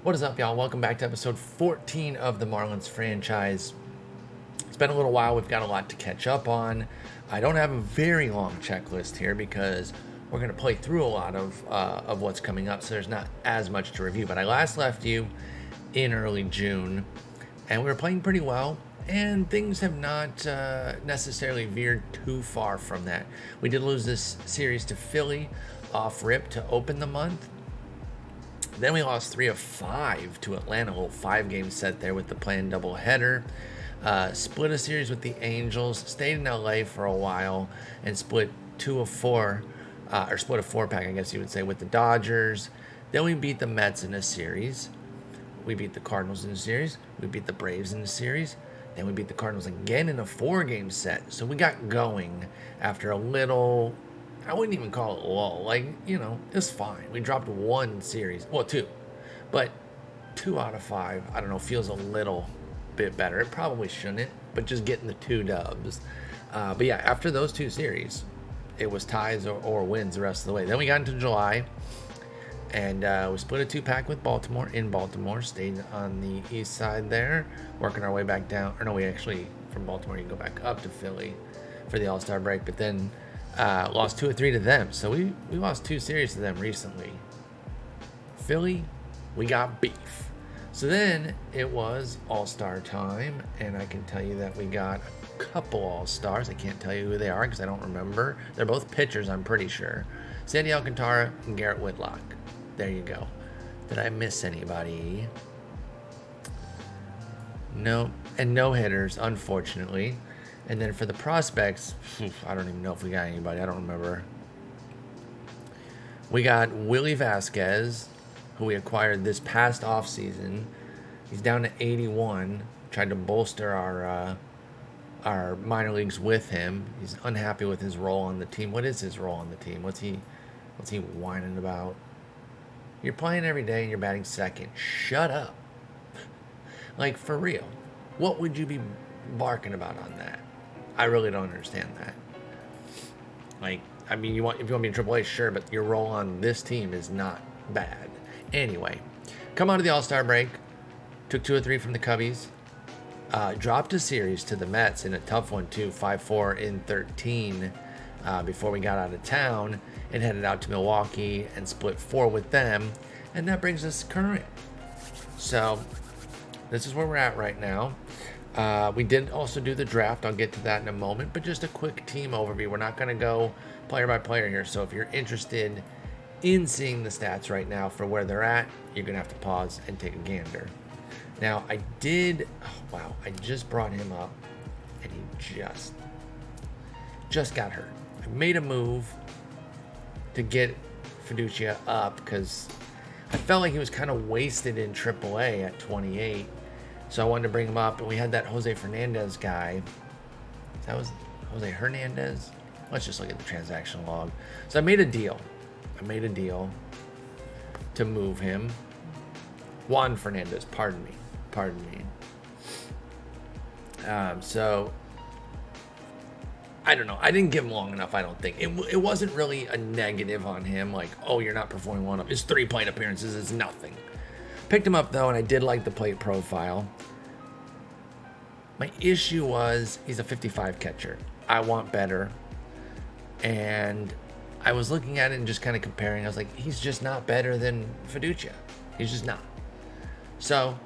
What is up, y'all? Welcome back to episode 14 of the Marlins franchise. It's been a little while. We've got a lot to catch up on. I don't have a very long checklist here because we're going to play through a lot of what's coming up, so there's not as much to review. But I last left you in early June, and we were playing pretty well, and things have not necessarily veered too far from that. We did lose this series to Philly off rip to open the month. Then we lost 3 of 5 to Atlanta, a little 5-game set there with the planned doubleheader. Split a series with the Angels, stayed in LA for a while, and split 2 of 4, or split a 4-pack, I guess you would say, with the Dodgers. Then we beat the Mets in a series. We beat the Cardinals in a series. We beat the Braves in a series. Then we beat the Cardinals again in a 4-game set. So we got going after a little, I wouldn't even call it lull. It's fine. We dropped 1 series. Well, 2. But 2 out of 5, I don't know, feels a little bit better. It probably shouldn't, but just getting the 2 dubs. But yeah, after those 2 series, it was ties or wins the rest of the way. Then we got into July, and we split a 2-pack with Baltimore in Baltimore. Stayed on the east side there, working our way back down. Or no, we actually, from Baltimore, you can go back up to Philly for the All-Star break. But then lost 2 or 3 to them. So we lost 2 series to them recently. Philly, we got beef. So then it was All-Star time, and I can tell you that we got a couple All-Stars. I can't tell you who they are because I don't remember. They're both pitchers, I'm pretty sure. Sandy Alcantara and Garrett Whitlock. There you go. Did I miss anybody? No. And no hitters, unfortunately. And then for the prospects, I don't even know if we got anybody. I don't remember. We got Willie Vasquez, who we acquired this past offseason. He's down to 81. Tried to bolster our minor leagues with him. He's unhappy with his role on the team. What is his role on the team? What's he whining about? You're playing every day and you're batting second. Shut up. Like, for real. What would you be barking about on that? I really don't understand that. Like, I mean, if you want to be in AAA, sure, but your role on this team is not bad. Anyway, come out of the All-Star break, took 2 or 3 from the Cubbies, dropped a series to the Mets in a tough one too, 5-4 in 13 before we got out of town, and headed out to Milwaukee and split 4 with them, and that brings us current. So this is where we're at right now. We did also do the draft. I'll get to that in a moment, but just a quick team overview. We're not going to go player by player here, so if you're interested in seeing the stats right now for where they're at, you're going to have to pause and take a gander. Now, I just brought him up, and he just got hurt. I made a move to get Fiducia up because I felt like he was kind of wasted in AAA at 28. So I wanted to bring him up, and we had that Jose Fernandez guy. That was Jose Hernandez. Let's just look at the transaction log. So I made a deal to move him. Juan Fernandez, pardon me. So I don't know. I didn't give him long enough, I don't think. It wasn't really a negative on him, like, oh, you're not performing well enough. His 3 plate appearances is nothing. Picked him up, though, and I did like the plate profile. My issue was he's a 55 catcher. I want better. And I was looking at it and just kind of comparing. I was like, he's just not better than Fiducia. He's just not. So,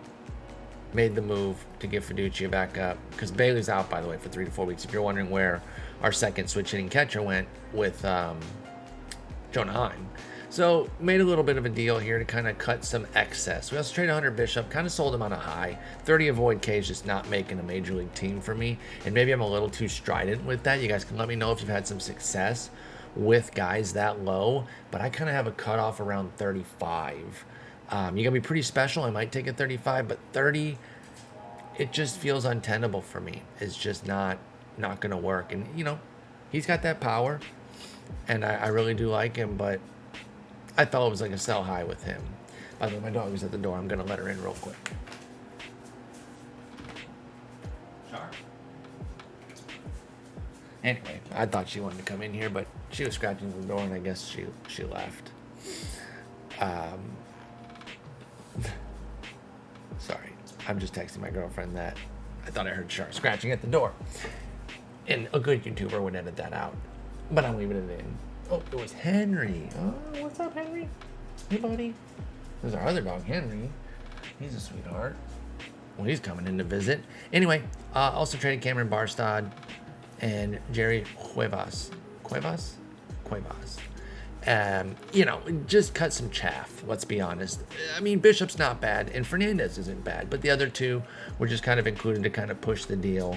made the move to get Fiducia back up. Because Bailey's out, by the way, for 3 to 4 weeks. If you're wondering where our second switch hitting catcher went with Jonah Heim. So, made a little bit of a deal here to kind of cut some excess. We also traded Hunter Bishop, kind of sold him on a high. 30 avoid K is just not making a major league team for me. And maybe I'm a little too strident with that. You guys can let me know if you've had some success with guys that low. But I kind of have a cutoff around 35. You're going to be pretty special. I might take a 35, but 30, it just feels untenable for me. It's just not going to work. And, he's got that power. And I really do like him, but I thought it was like a sell high with him. By the way, my dog is at the door. I'm going to let her in real quick. Sure. Anyway, I thought she wanted to come in here, but she was scratching the door, and I guess she left. I'm just texting my girlfriend that I thought I heard Shark scratching at the door. And a good YouTuber would edit that out. But I'm leaving it in. Oh, it was Henry. Oh, what's up, Henry? Hey, buddy. There's our other dog, Henry. He's a sweetheart. Well, he's coming in to visit. Anyway, also traded Cameron Barstad and Jerry Cuevas. Cuevas? Just cut some chaff, let's be honest. I mean, Bishop's not bad, and Fernandez isn't bad, but the other two were just kind of included to kind of push the deal.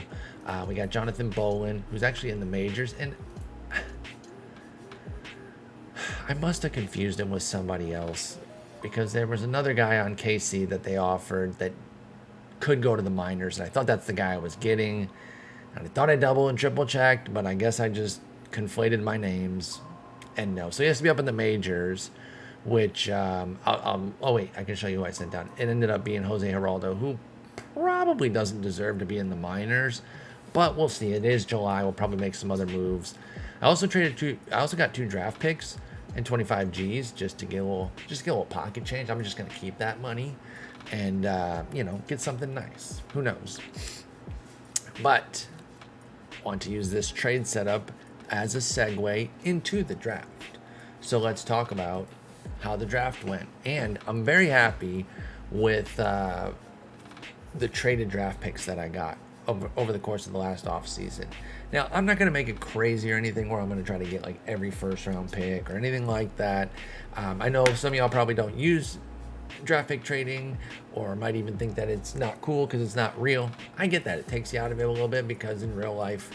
We got Jonathan Bowen, who's actually in the majors, and I must have confused him with somebody else, because there was another guy on KC that they offered that could go to the minors, and I thought that's the guy I was getting, and I thought I double and triple checked, but I guess I just conflated my names. And no, so he has to be up in the majors, which, oh wait, I can show you who I sent down. It ended up being Jose Geraldo, who probably doesn't deserve to be in the minors, but we'll see. It is July. We'll probably make some other moves. I also got 2 draft picks and 25 G's just to get a little pocket change. I'm just going to keep that money and, get something nice. Who knows? But want to use this trade setup as a segue into the draft. So let's talk about how the draft went. And I'm very happy with the traded draft picks that I got over the course of the last offseason. Now, I'm not going to make it crazy or anything where I'm going to try to get like every first round pick or anything like that. I know some of y'all probably don't use draft pick trading or might even think that it's not cool because it's not real. I get that. It takes you out of it a little bit because in real life,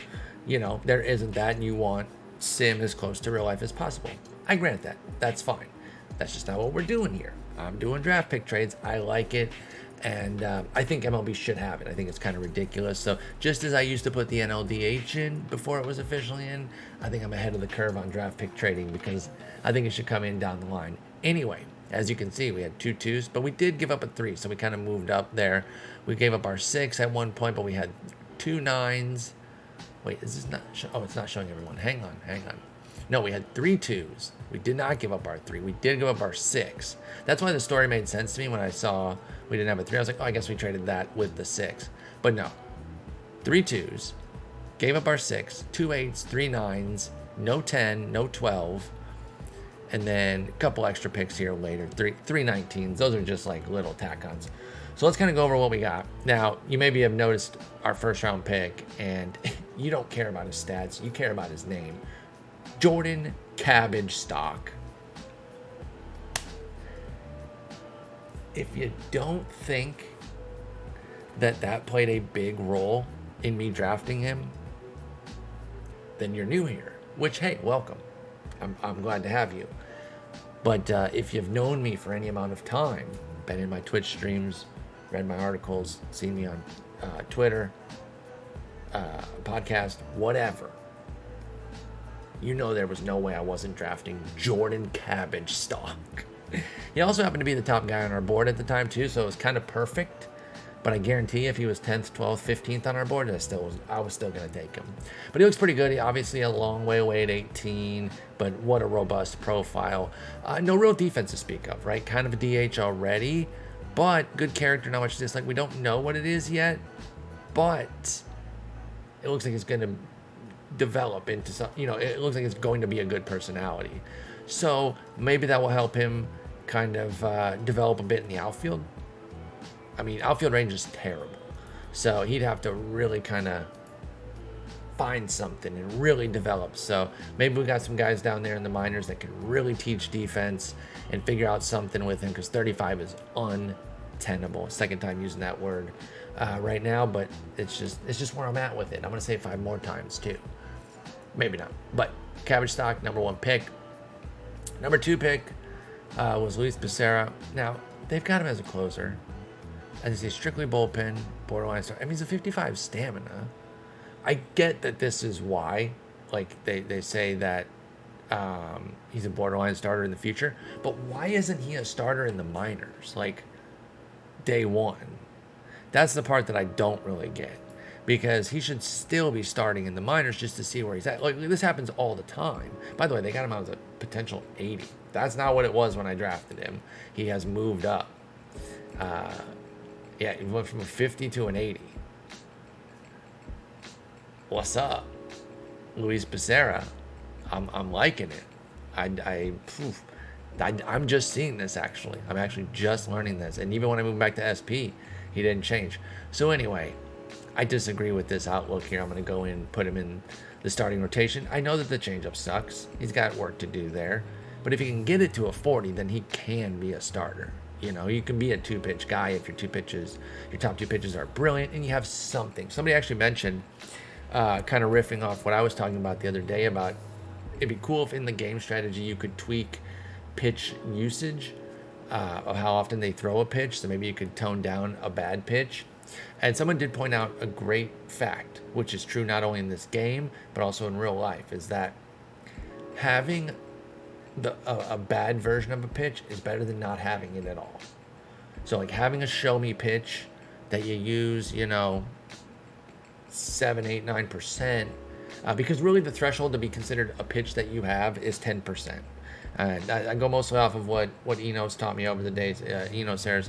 there isn't that, and you want sim as close to real life as possible. I grant that. That's fine. That's just not what we're doing here. I'm doing draft pick trades. I like it, and I think MLB should have it. I think it's kind of ridiculous. So just as I used to put the NLDH in before it was officially in, I think I'm ahead of the curve on draft pick trading because I think it should come in down the line. Anyway, as you can see, we had 2 2s, but we did give up a 3, so we kind of moved up there. We gave up our 6 at one point, but we had 2 9s. Wait, is this not? It's not showing everyone. Hang on. No, we had 3 2s. We did not give up our 3. We did give up our 6. That's why the story made sense to me when I saw we didn't have a 3. I was like, I guess we traded that with the 6. But no, 3 2s, gave up our 6, 2 8s, 3 9s, no 10, no 12, and then a couple extra picks here later, 3 19s. Those are just like little tack-ons. So let's kind of go over what we got. Now, you maybe have noticed our first round pick, and you don't care about his stats. You care about his name. Jordan Cabbage Stock. If you don't think that played a big role in me drafting him, then you're new here. Which, hey, welcome. I'm glad to have you. But if you've known me for any amount of time, been in my Twitch streams, read my articles, seen me on Twitter, podcast, whatever, you know there was no way I wasn't drafting Jordan Cabbage Stock. He also happened to be the top guy on our board at the time too, so it was kind of perfect. But I guarantee if he was 10th, 12th, 15th on our board, I was still going to take him. But he looks pretty good. He obviously a long way away at 18, but what a robust profile. No real defense to speak of, right? Kind of a DH already, but good character. Not much dislike. We don't know what it is yet, but it looks like it's going to develop into some, it looks like it's going to be a good personality. So maybe that will help him kind of develop a bit in the outfield. I mean, outfield range is terrible. So he'd have to really kind of find something and really develop. So maybe we got some guys down there in the minors that can really teach defense and figure out something with him, because 35 is untenable. Second time using that word right now, but it's just where I'm at with it. I'm going to say it 5 more times too. Maybe not. But Cabbage Stock, number 1 pick. Number 2 pick was Luis Becerra. Now, they've got him as a closer. As he's strictly bullpen, borderline start. I mean, he's a 55 stamina. I get that this is why, like, they say that he's a borderline starter in the future, but why isn't he a starter in the minors, like, day one? That's the part that I don't really get, because he should still be starting in the minors just to see where he's at. Like, this happens all the time. By the way, they got him out as a potential 80. That's not what it was when I drafted him. He has moved up. Yeah, he went from a 50 to an 80. What's up, Luis Becerra? I'm liking it. I'm just seeing this actually. I'm actually just learning this. And even when I moved back to SP, he didn't change. So anyway, I disagree with this outlook here. I'm going to go in and put him in the starting rotation. I know that the changeup sucks. He's got work to do there. But if he can get it to a 40, then he can be a starter. You know, you can be a two-pitch guy if your top two pitches are brilliant and you have something. Somebody actually mentioned, kind of riffing off what I was talking about the other day about it'd be cool if in the game strategy you could tweak pitch usage of how often they throw a pitch. So maybe you could tone down a bad pitch. And someone did point out a great fact, which is true not only in this game, but also in real life, is that having a bad version of a pitch is better than not having it at all. So like having a show me pitch that you use, 7, 8, 9%, because really the threshold to be considered a pitch that you have is 10%. I go mostly off of what Eno's taught me over the days, Eno Sayers,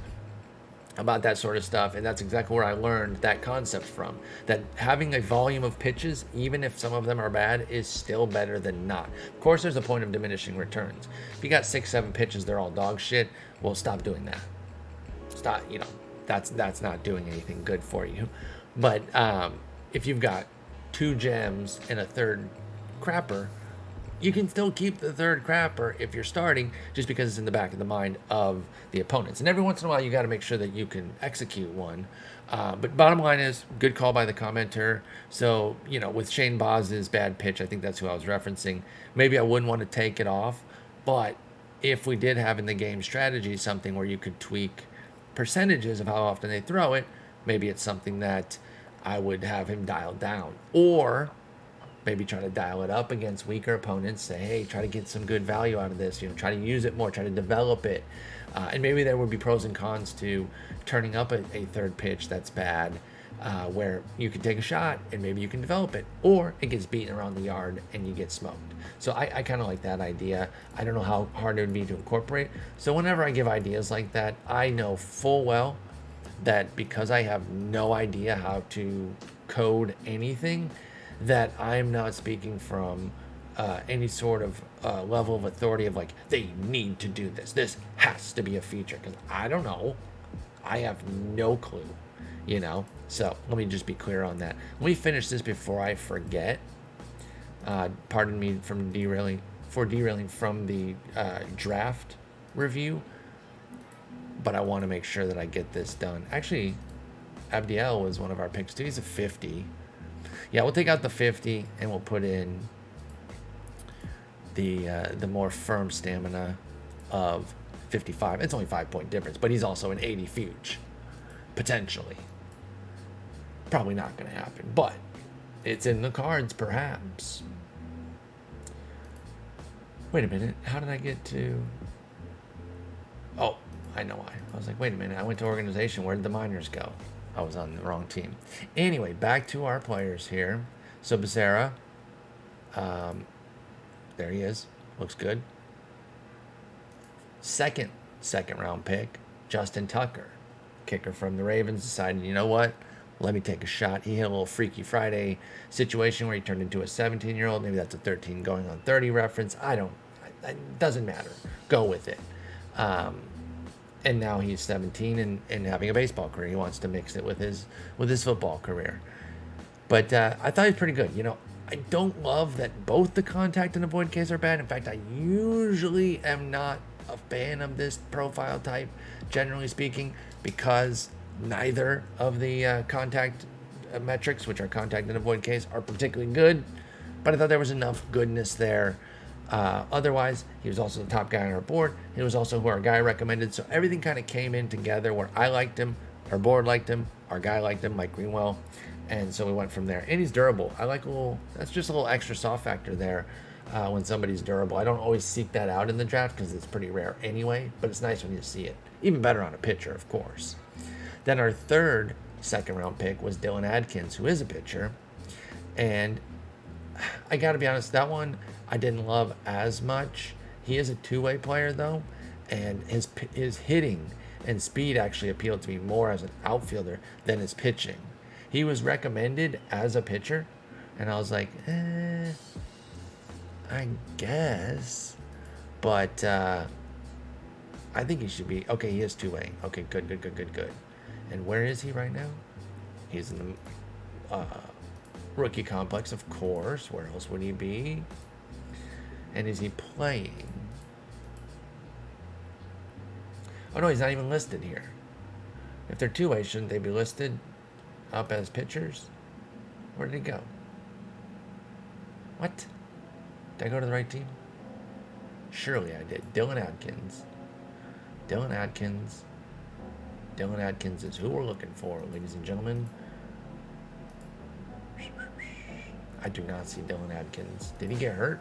about that sort of stuff, and that's exactly where I learned that concept from, that having a volume of pitches, even if some of them are bad, is still better than not. Of course, there's a point of diminishing returns. If you got 6, 7 pitches, they're all dog shit, well, stop doing that. Stop, that's not doing anything good for you. But if you've got 2 gems and a third crapper, you can still keep the third crapper if you're starting, just because it's in the back of the mind of the opponents. And every once in a while, you got to make sure that you can execute one. But bottom line is, good call by the commenter. So, with Shane Boz's bad pitch, I think that's who I was referencing. Maybe I wouldn't want to take it off. But if we did have in the game strategy something where you could tweak percentages of how often they throw it, maybe it's something that I would have him dial down. Or maybe try to dial it up against weaker opponents. Say, hey, try to get some good value out of this. Try to use it more. Try to develop it. And maybe there would be pros and cons to turning up a third pitch that's bad, where you can take a shot and maybe you can develop it, or it gets beaten around the yard and you get smoked. So I kind of like that idea. I don't know how hard it would be to incorporate. So whenever I give ideas like that, I know full well that because I have no idea how to code anything, that I'm not speaking from any sort of level of authority of like, they need to do this. This has to be a feature, because I don't know. I have no clue, So let me just be clear on that. Let me finish this before I forget. Pardon me from derailing from the draft review, but I want to make sure that I get this done. Actually, Abdiel was one of our picks too. He's a 50. Yeah, we'll take out the 50 and we'll put in the more firm stamina of 55. It's only 5-point difference, but he's also an 80 fuge, potentially. Probably not going to happen, but it's in the cards, perhaps. Wait a minute. How did I get to... Oh, I know why. I was like, wait a minute. I went to organization. Where did the minors go? I was on the wrong team. Anyway, back to our players here. So Becerra, there he is. Looks good. Second round pick, Justin Tucker, kicker from the Ravens, decided, you know what? Let me take a shot. He hit a little Freaky Friday situation where he turned into a 17-year-old. Maybe that's a 13 going on 30 reference. It doesn't matter. Go with it. And now he's 17 and having a baseball career. He wants to mix it with his football career. But I thought he was pretty good. I don't love that both the contact and avoid case are bad. In fact, I usually am not a fan of this profile type, generally speaking, because neither of the contact metrics, which are contact and avoid case, are particularly good. But I thought there was enough goodness there. Otherwise, he was also the top guy on our board. He was also who our guy recommended. So everything kind of came in together where I liked him, our board liked him, our guy liked him, Mike Greenwell. And so we went from there. And he's durable. I like that's just a little extra soft factor there when somebody's durable. I don't always seek that out in the draft because it's pretty rare anyway, but it's nice when you see it. Even better on a pitcher, of course. Then our third second-round pick was Dylan Adkins, who is a pitcher. And I got to be honest, that one I didn't love as much. He is a two-way player, though, and his hitting and speed actually appealed to me more as an outfielder than his pitching. He was recommended as a pitcher, and I was like, I guess. But I think he should be. Okay, he is two-way. Okay, good. And where is he right now? He's in the rookie complex, of course. Where else would he be? And is he playing? Oh, no, he's not even listed here. If they're two-way, shouldn't they be listed up as pitchers? Where did he go? What? Did I go to the right team? Surely I did. Dylan Adkins. Dylan Adkins is who we're looking for, ladies and gentlemen. I do not see Dylan Adkins. Did he get hurt?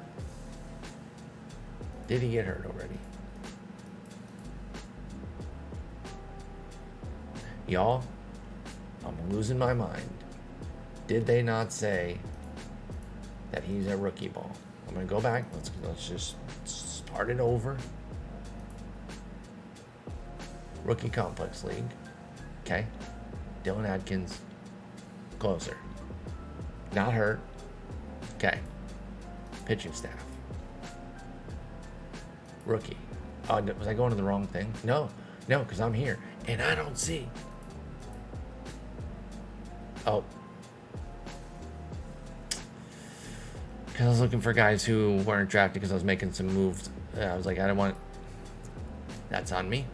Did he get hurt already? Y'all, I'm losing my mind. Did they not say that he's a rookie ball? I'm going to go back. Let's just start it over. Rookie Complex League. Okay. Dylan Adkins. Closer. Not hurt. Okay. Pitching staff. Rookie. Oh, was I going to the wrong thing? No, because I'm here. And I don't see. Oh. Because I was looking for guys who weren't drafted because I was making some moves. I was like, I don't want... That's on me.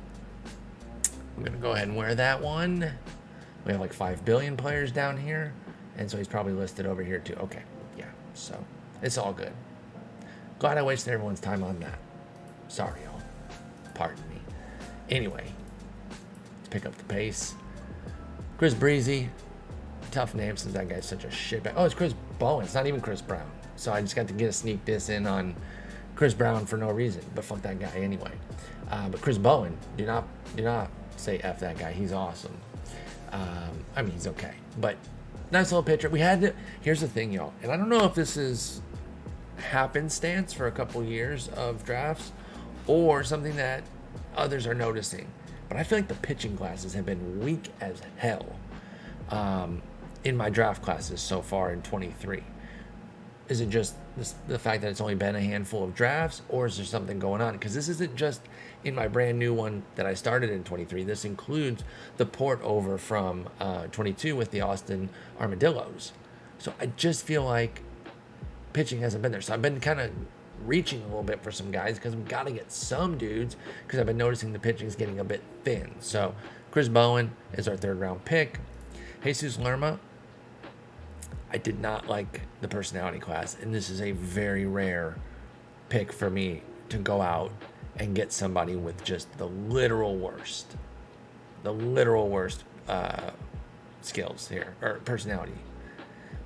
I'm going to go ahead and wear that one. We have like 5 billion players down here. And so he's probably listed over here too. Okay. Yeah. So it's all good. Glad I wasted everyone's time on that. Sorry, y'all. Pardon me. Anyway. Let's pick up the pace. Chris Breezy. Tough name since that guy's such a shitbag. Oh, it's Chris Bowen. It's not even Chris Brown. So I just got to get a sneak diss in on Chris Brown for no reason. But fuck that guy anyway. But Chris Bowen, do not say F that guy. He's awesome. I mean, he's okay. But nice little pitcher. Here's the thing, y'all. And I don't know if this is happenstance for a couple years of drafts or something that others are noticing. But I feel like the pitching classes have been weak as hell in my draft classes so far in 23. Is it just the fact that it's only been a handful of drafts, or is there something going on? Because this isn't just in my brand new one that I started in 23. This includes the port over from 22 with the Austin Armadillos. So I just feel like pitching hasn't been there. So I've been kind of reaching a little bit for some guys because we've got to get some dudes because I've been noticing the pitching is getting a bit thin. So Chris Bowen is our 3rd round pick. Jesus Lerma, I did not like the personality class, and this is a very rare pick for me to go out and get somebody with just the literal worst skills here, or personality.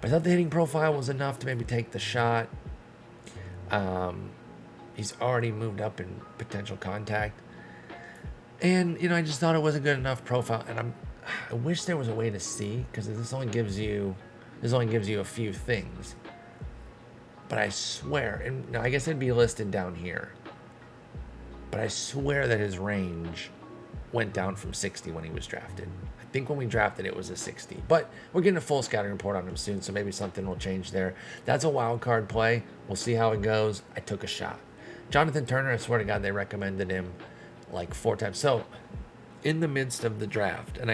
But I thought the hitting profile was enough to maybe take the shot. He's already moved up in potential contact. And, I just thought it wasn't good enough profile, and I wish there was a way to see, because this only gives you a few things. But I swear, and I guess it'd be listed down here, but I swear that his range went down from 60 when he was drafted. I think when we drafted it was a 60. But we're getting a full scouting report on him soon, so maybe something will change there. That's a wild card play. We'll see how it goes. I took a shot. Jonathan Turner, I swear to God, they recommended him like 4 times. So in the midst of the draft, and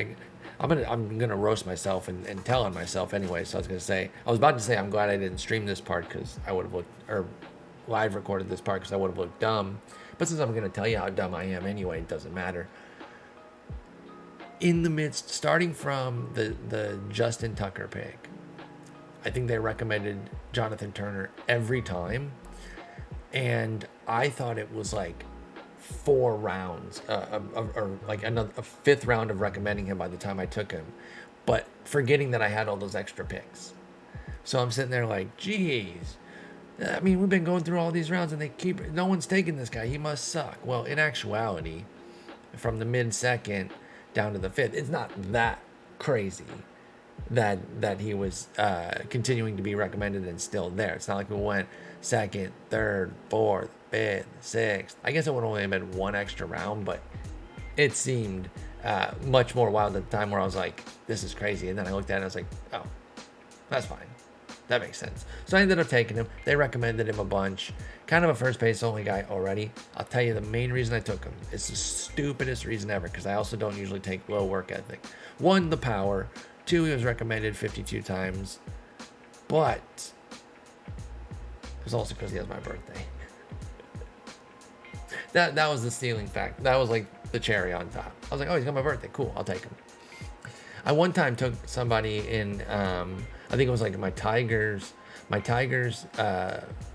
I'm gonna roast myself and tell on myself anyway. So I was about to say I'm glad I didn't stream this part because I would have looked, or live recorded this part because I would have looked dumb. But since I'm gonna tell you how dumb I am anyway, it doesn't matter. In the midst, starting from the Justin Tucker pick, I think they recommended Jonathan Turner every time, and I thought it was like 4 rounds, or like a 5th round of recommending him by the time I took him, but forgetting that I had all those extra picks. So I'm sitting there like, geez, I mean, we've been going through all these rounds and no one's taking this guy. He must suck. Well, in actuality, from the mid-2nd down to the 5th, it's not that crazy that he was continuing to be recommended and still there. It's not like we went 2nd, 3rd, 4th, 5th, 6th. I guess it would only have been 1 extra round, but it seemed much more wild at the time, where I was like, this is crazy. And then I looked at it and I was like, oh, that's fine. That makes sense. So I ended up taking him. They recommended him a bunch. Kind of a first base only guy already. I'll tell you the main reason I took him. It's the stupidest reason ever, because I also don't usually take low work ethic. 1, the power. 2, he was recommended 52 times. But it was also because he has my birthday. That was the stealing fact. That was like the cherry on top. I was like, oh, he's got my birthday. Cool, I'll take him. I one time took somebody in, I think it was like my Tigers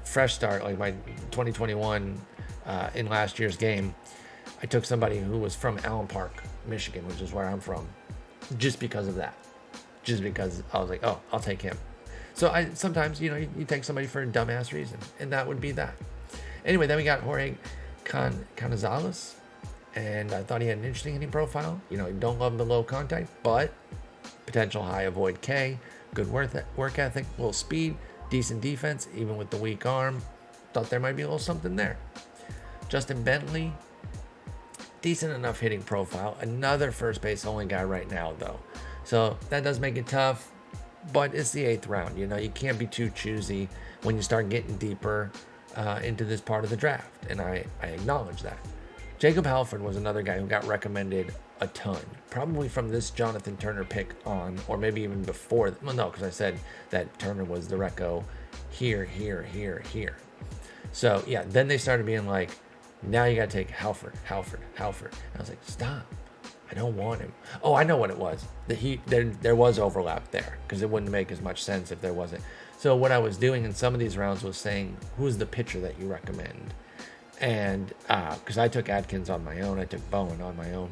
fresh start, like my 2021 in last year's game. I took somebody who was from Allen Park, Michigan, which is where I'm from, just because of that. Just because I was like, oh, I'll take him. So sometimes, you take somebody for a dumbass reason, and that would be that. Anyway, then we got Jorge Kanazawas, and I thought he had an interesting hitting profile. Don't love the low contact, but potential high avoid K, good work ethic, little speed, decent defense, even with the weak arm. Thought there might be a little something there. Justin Bentley, decent enough hitting profile. Another first base only guy right now, though. So that does make it tough, but it's the 8th round. You can't be too choosy when you start getting deeper into this part of the draft, and I acknowledge that. Jacob Halford was another guy who got recommended a ton, probably from this Jonathan Turner pick on, or maybe even before. Well, no, because I said that Turner was the reco here. So yeah, then they started being like, now you got to take Halford. And I was like, stop. I don't want him. Oh, I know what it was. There was overlap there, because it wouldn't make as much sense if there wasn't. So what I was doing in some of these rounds was saying, who's the pitcher that you recommend? And because I took Adkins on my own, I took Bowen on my own.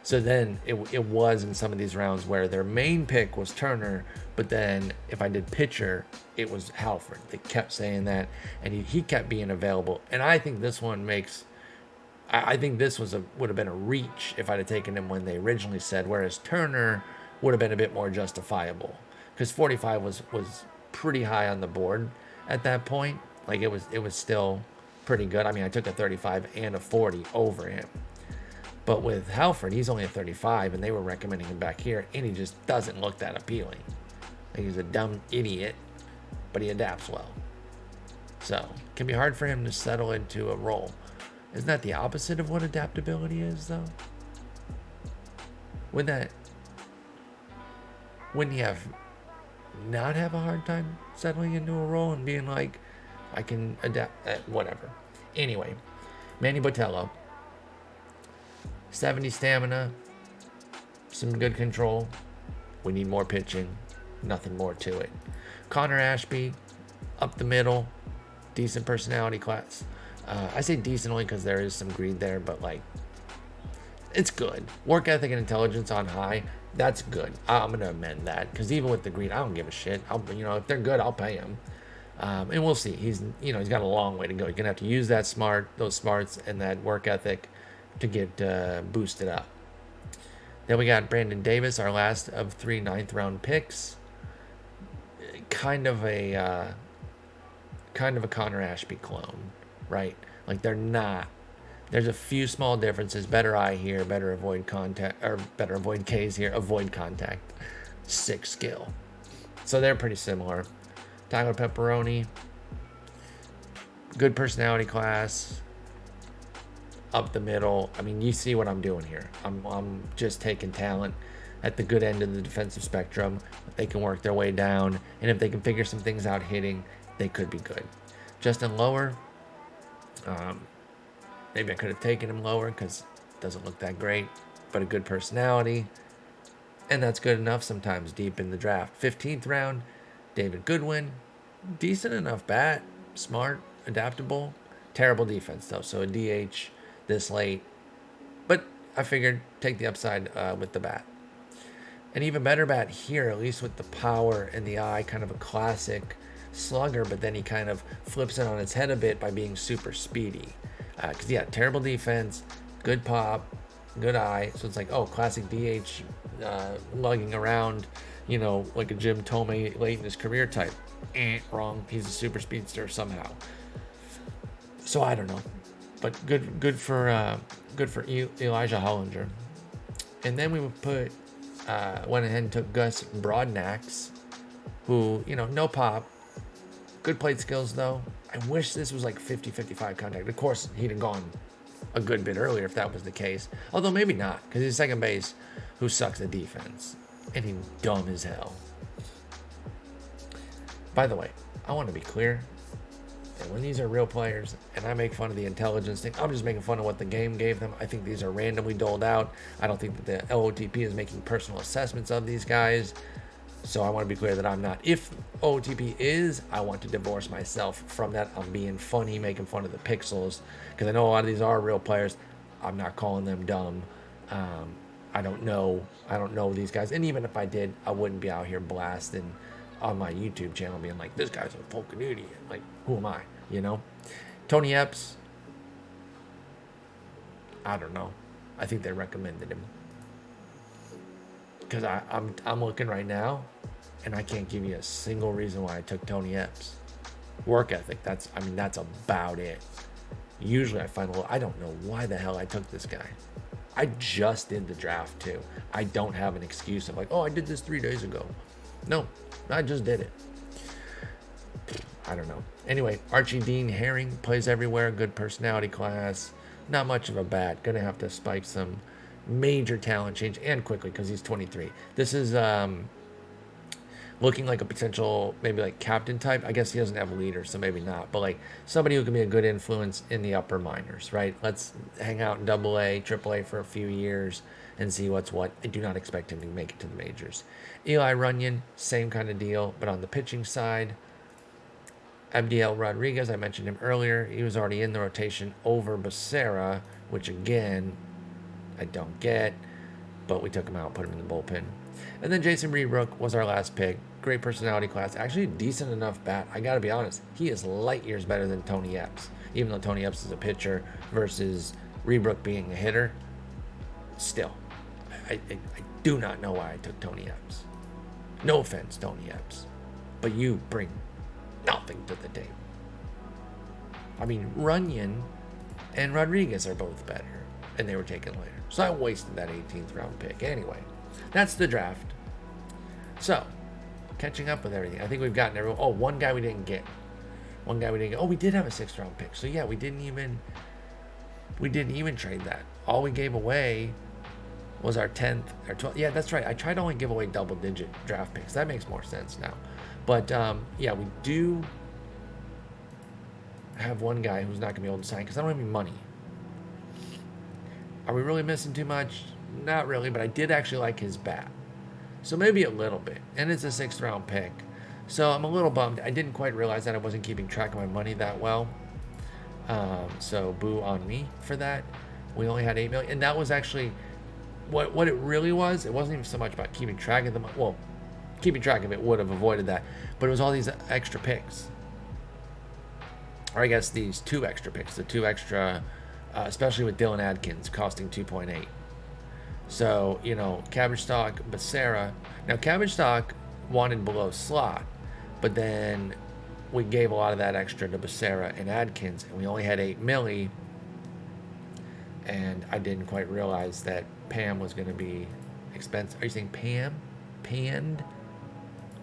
So then it was in some of these rounds where their main pick was Turner, but then if I did pitcher, it was Halford. They kept saying that, and he kept being available. And I think this one I think this would have been a reach if I'd have taken him when they originally said, whereas Turner would have been a bit more justifiable, because 45 was pretty high on the board at that point. Like it was still pretty good. I mean, I took a 35 and a 40 over him. But with Halford, he's only a 35, and they were recommending him back here, and he just doesn't look that appealing. Like, he's a dumb idiot, but he adapts well. So, it can be hard for him to settle into a role. Isn't that the opposite of what adaptability is, though? Wouldn't he not have a hard time settling into a role and being like, I can adapt, whatever. Anyway, Manny Botello, 70 stamina, some good control. We need more pitching, nothing more to it. Connor Ashby, up the middle, decent personality class. I say decent only because there is some greed there, but like, it's good. Work ethic and intelligence on high, that's good. I'm going to amend that, because even with the greed, I don't give a shit. If they're good, I'll pay them. And we'll see. He's got a long way to go. You're going to have to use those smarts and that work ethic to get boosted up. Then we got Brandon Davis, our last of 3 9th-round picks. Kind of a Connor Ashby clone, right? Like, they're not. There's a few small differences. Better eye here, better avoid contact, or better avoid Ks here, avoid contact. 6 skill. So they're pretty similar. Tyler Pepperoni, good personality class, up the middle. I mean, you see what I'm doing here. I'm just taking talent at the good end of the defensive spectrum. They can work their way down, and if they can figure some things out hitting, they could be good. Justin Lower, maybe I could have taken him lower because it doesn't look that great, but a good personality, and that's good enough sometimes deep in the draft. 15th round, David Goodwin, decent enough bat, smart, adaptable, terrible defense though, so a DH this late, but I figured take the upside with the bat. An even better bat here, at least with the power and the eye, kind of a classic slugger, but then he kind of flips it on its head a bit by being super speedy. Because terrible defense, good pop, good eye, so it's like, oh, classic DH lugging around, like a Jim Tomei late in his career type. Wrong. He's a super speedster somehow. So I don't know. But good for Elijah Hollinger. And then we would went ahead and took Gus Broadnax, who, no pop, good plate skills though. I wish this was like 50-55 contact. Of course, he'd have gone a good bit earlier if that was the case. Although maybe not, because he's second base who sucks at defense. And he's dumb as hell. By the way, I want to be clear that when these are real players and I make fun of the intelligence thing, I'm just making fun of what the game gave them. I think these are randomly doled out. I don't think that the OOTP is making personal assessments of these guys. So I want to be clear that I'm not. If OOTP is, I want to divorce myself from that. I'm being funny, making fun of the pixels, because I know a lot of these are real players. I'm not calling them dumb. I don't know these guys. And even if I did, I wouldn't be out here blasting on my YouTube channel being like, this guy's a fucking idiot. Like, who am I? Tony Epps, I don't know. I think they recommended him. Because I'm looking right now, and I can't give you a single reason why I took Tony Epps. Work ethic, that's about it. Usually I find I don't know why the hell I took this guy. I just did the draft too. I don't have an excuse of like, oh, I did this 3 days ago. No, I just did it. I don't know. Anyway, Archie Dean Herring plays everywhere. Good personality class. Not much of a bat. Gonna have to spike some major talent change and quickly because he's 23. This is looking like a potential maybe like captain type. I guess he doesn't have a leader, so maybe not. But like somebody who can be a good influence in the upper minors, right? Let's hang out in AA, AAA for a few years and see what's what. I do not expect him to make it to the majors. Eli Runyon, same kind of deal, but on the pitching side. Abdiel Rodriguez, I mentioned him earlier. He was already in the rotation over Becerra, which again, I don't get, but we took him out, put him in the bullpen. And then Jason Reebrook was our last pick. Great personality class. Actually, a decent enough bat. I got to be honest. He is light years better than Tony Epps. Even though Tony Epps is a pitcher versus Reebrook being a hitter. Still, I do not know why I took Tony Epps. No offense, Tony Epps. But you bring nothing to the table. I mean, Runyon and Rodriguez are both better. And they were taken later. So I wasted that 18th round pick. Anyway, that's the draft. So, catching up with everything. I think we've gotten everyone. Oh, one guy we didn't get. Oh, we did have a 6th round pick. So yeah, we didn't even trade that. All we gave away was our 10th or 12th. Yeah, that's right. I tried to only give away double digit draft picks. That makes more sense now. But yeah, we do have one guy who's not going to be able to sign because I don't have any money. Are we really missing too much? Not really, but I did actually like his bat. So maybe a little bit. And it's a 6th round pick. So I'm a little bummed. I didn't quite realize that I wasn't keeping track of my money that well. So boo on me for that. We only had $8 million. And that was actually what it really was. It wasn't even so much about keeping track of the money. Well, keeping track of it would have avoided that. But it was all these extra picks. Or I guess these 2 extra picks. The 2 extra... especially with Dylan Adkins costing 2.8. So, Cabbage Stock, Becerra. Now, Cabbage Stock wanted below slot, but then we gave a lot of that extra to Becerra and Adkins, and we only had $8 million. And I didn't quite realize that Pam was going to be expensive. Are you saying Pam? Panned?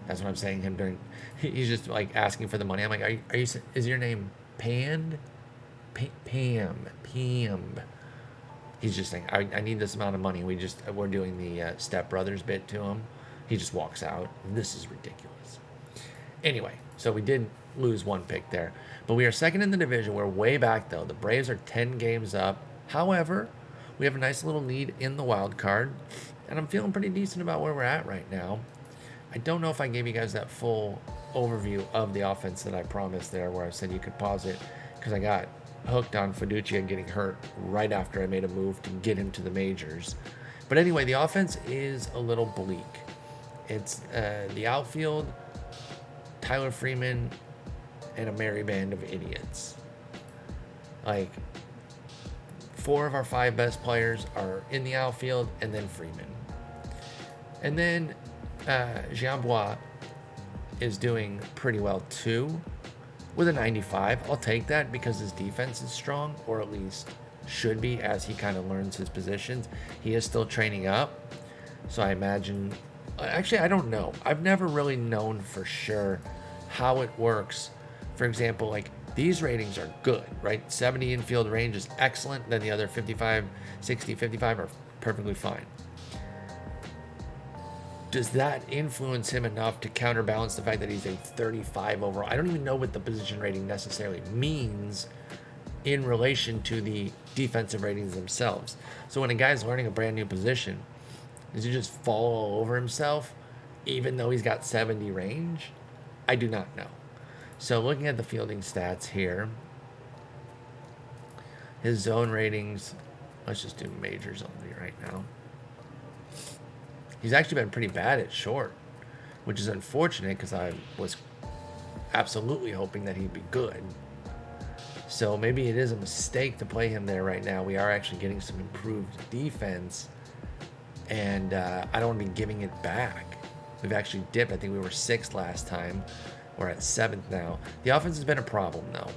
That's what I'm saying. Him during. He's just like asking for the money. I'm like, are you? Is your name Panned? Pam. He's just saying, I need this amount of money. We're doing the Step Brothers bit to him. He just walks out. This is ridiculous. Anyway, so we did lose 1 pick there. But we are 2nd in the division. We're way back, though. The Braves are 10 games up. However, we have a nice little lead in the wild card. And I'm feeling pretty decent about where we're at right now. I don't know if I gave you guys that full overview of the offense that I promised there, where I said you could pause it, because I got hooked on Fiducia getting hurt right after I made a move to get him to the majors. But anyway, the offense is a little bleak. It's the outfield, Tyler Freeman, and a merry band of idiots. Like, 4 of our 5 best players are in the outfield, and then Freeman. And then Jean Bois is doing pretty well too. with a 95. I'll take that because his defense is strong, or at least should be, as he kind of learns his positions. He is still training up, so I imagine... Actually, I don't know. I've never really known for sure how it works. For example, like, these ratings are good, right? 70 infield range is excellent. Then the other 55, 60, 55 are perfectly fine. Does that influence him enough to counterbalance the fact that he's a 35 overall? I don't even know what the position rating necessarily means in relation to the defensive ratings themselves. So when a guy's learning a brand new position, does he just fall all over himself even though he's got 70 range? I do not know. So looking at the fielding stats here, his zone ratings, let's just do majors only right now. He's actually been pretty bad at short, which is unfortunate because I was absolutely hoping that he'd be good. So maybe it is a mistake to play him there right now. We are actually getting some improved defense, and I don't want to be giving it back. We've actually dipped. I think we were 6th last time. We're at 7th now. The offense has been a problem, though.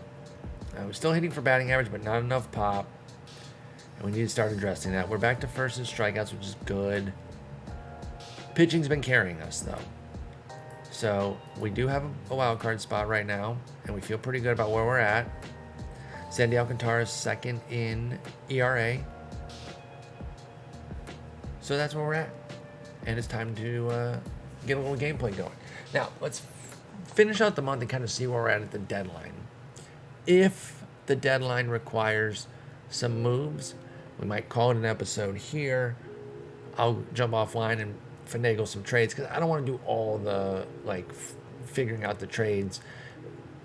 We're still hitting for batting average, but not enough pop. And we need to start addressing that. We're back to first in strikeouts, which is good. Pitching's been carrying us, though. So we do have a wild card spot right now, and we feel pretty good about where we're at. Sandy Alcantara is 2nd in ERA. So that's where we're at. And it's time to get a little gameplay going. Now, let's finish out the month and kind of see where we're at the deadline. If the deadline requires some moves, we might call it an episode here. I'll jump offline and finagle some trades because I don't want to do all the figuring out the trades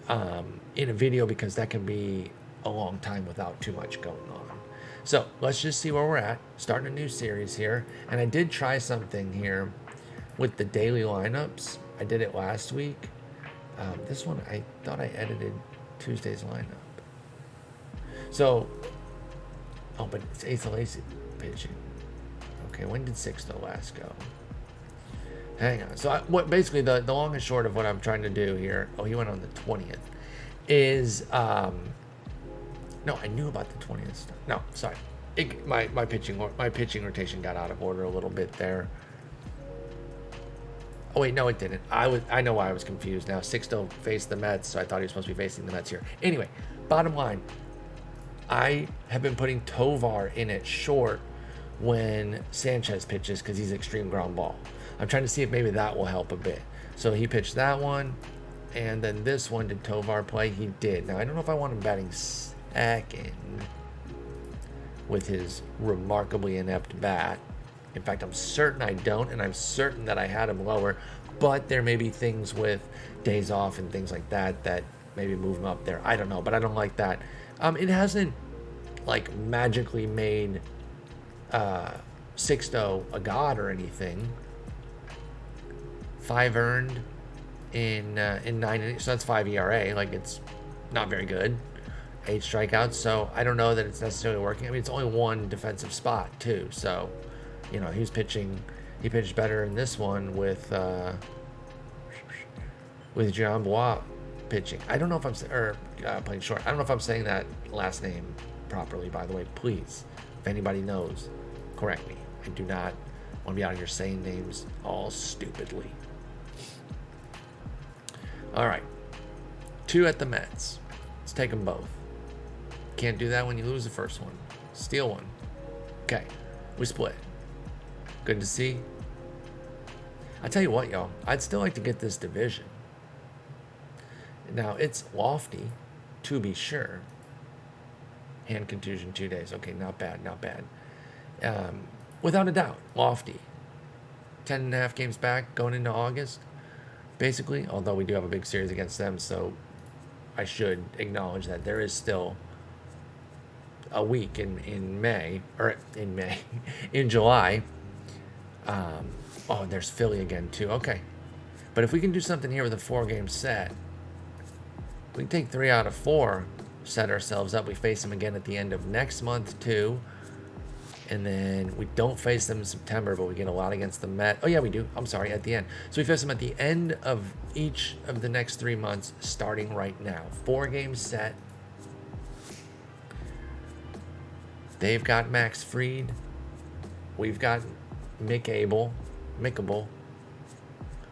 in a video because that can be a long time without too much going on. So let's just see where we're at. Starting a new series here, and I did try something here with the daily lineups. I did it last week. This one I thought I edited Tuesday's lineup. So, but it's Asa Lacy pitching. Okay, when did Sixto last go? Hang on. So basically the long and short of what I'm trying to do here, he went on the 20th, is, no, I knew about the 20th stuff. No, sorry. My pitching rotation got out of order a little bit there. Oh wait, no, it didn't. I know why I was confused now. Sixto faced the Mets, so I thought he was supposed to be facing the Mets here. Anyway, bottom line, I have been putting Tovar in at short when Sanchez pitches because he's extreme ground ball. I'm trying to see if maybe that will help a bit. So he pitched that one, and then this one, did Tovar play? He did. Now, I don't know if I want him batting second with his remarkably inept bat. In fact, I'm certain I don't, and I'm certain that I had him lower, but there may be things with days off and things like that that maybe move him up there. I don't know, but I don't like that. It hasn't, magically made Sixto a god or anything. 5 earned in 9 innings, so that's 5 ERA. It's not very good. 8 strikeouts, so I don't know that it's necessarily working. I mean, it's only 1 defensive spot, too, so... he pitched better in this one with Jean Bois pitching. I don't know if I'm playing short. I don't know if I'm saying that last name properly, by the way. Please, if anybody knows, correct me. I do not want to be out here saying names all stupidly. All right. 2 at the Mets. Let's take them both. Can't do that when you lose the first one. Steal one. Okay. We split. Good to see. I tell you what, y'all. I'd still like to get this division. Now, it's lofty, to be sure. Hand contusion 2 days. Okay, not bad, not bad. Without a doubt, lofty. 10.5 games back going into August, basically. Although we do have a big series against them, so I should acknowledge that there is still a week in July. There's Philly again too. Okay, but if we can do something here with a 4-game set, we can take 3 out of 4, set ourselves up. We face them again at the end of next month too, And then we don't face them in September, but we get a lot against the Mets. Oh, yeah, we do. I'm sorry, at the end. So we face them at the end of each of the next 3 months, starting right now. 4 games set. They've got Max Fried. We've got Mickable.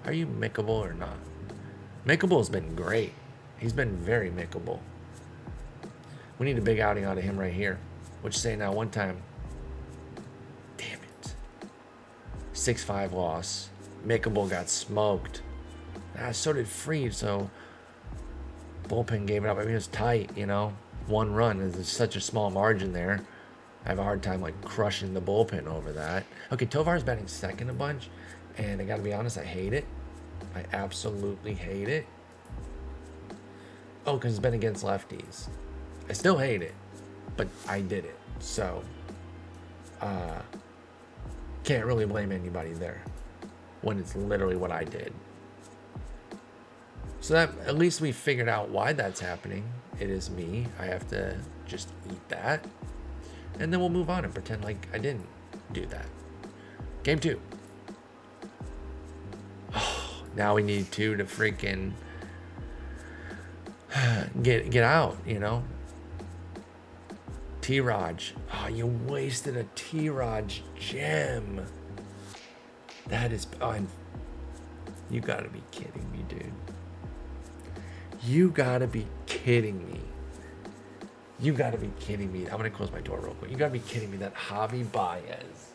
Are you Mickable or not? Mickable's been great. He's been very Mickable. We need a big outing out of him right here. What you say now? One time. Damn it. 6-5 loss. Mickable got smoked. So did Fried, so bullpen gave it up. I mean, it was tight, 1 run is such a small margin there. I have a hard time crushing the bullpen over that. Okay, Tovar's batting second a bunch, and I gotta be honest, I hate it. I absolutely hate it. Oh, because it's been against lefties. I still hate it, but I did it. So, can't really blame anybody there when it's literally what I did. So that at least we figured out why that's happening. It is me. I have to just eat that. And then we'll move on and pretend like I didn't do that. Game 2. Oh, now we need 2 to freaking get out, T-Raj. Oh, you wasted a T-Raj gem. That is... Oh, you gotta be kidding me, dude. You gotta be kidding me. You gotta be kidding me. I'm gonna close my door real quick. You gotta be kidding me that Javi Baez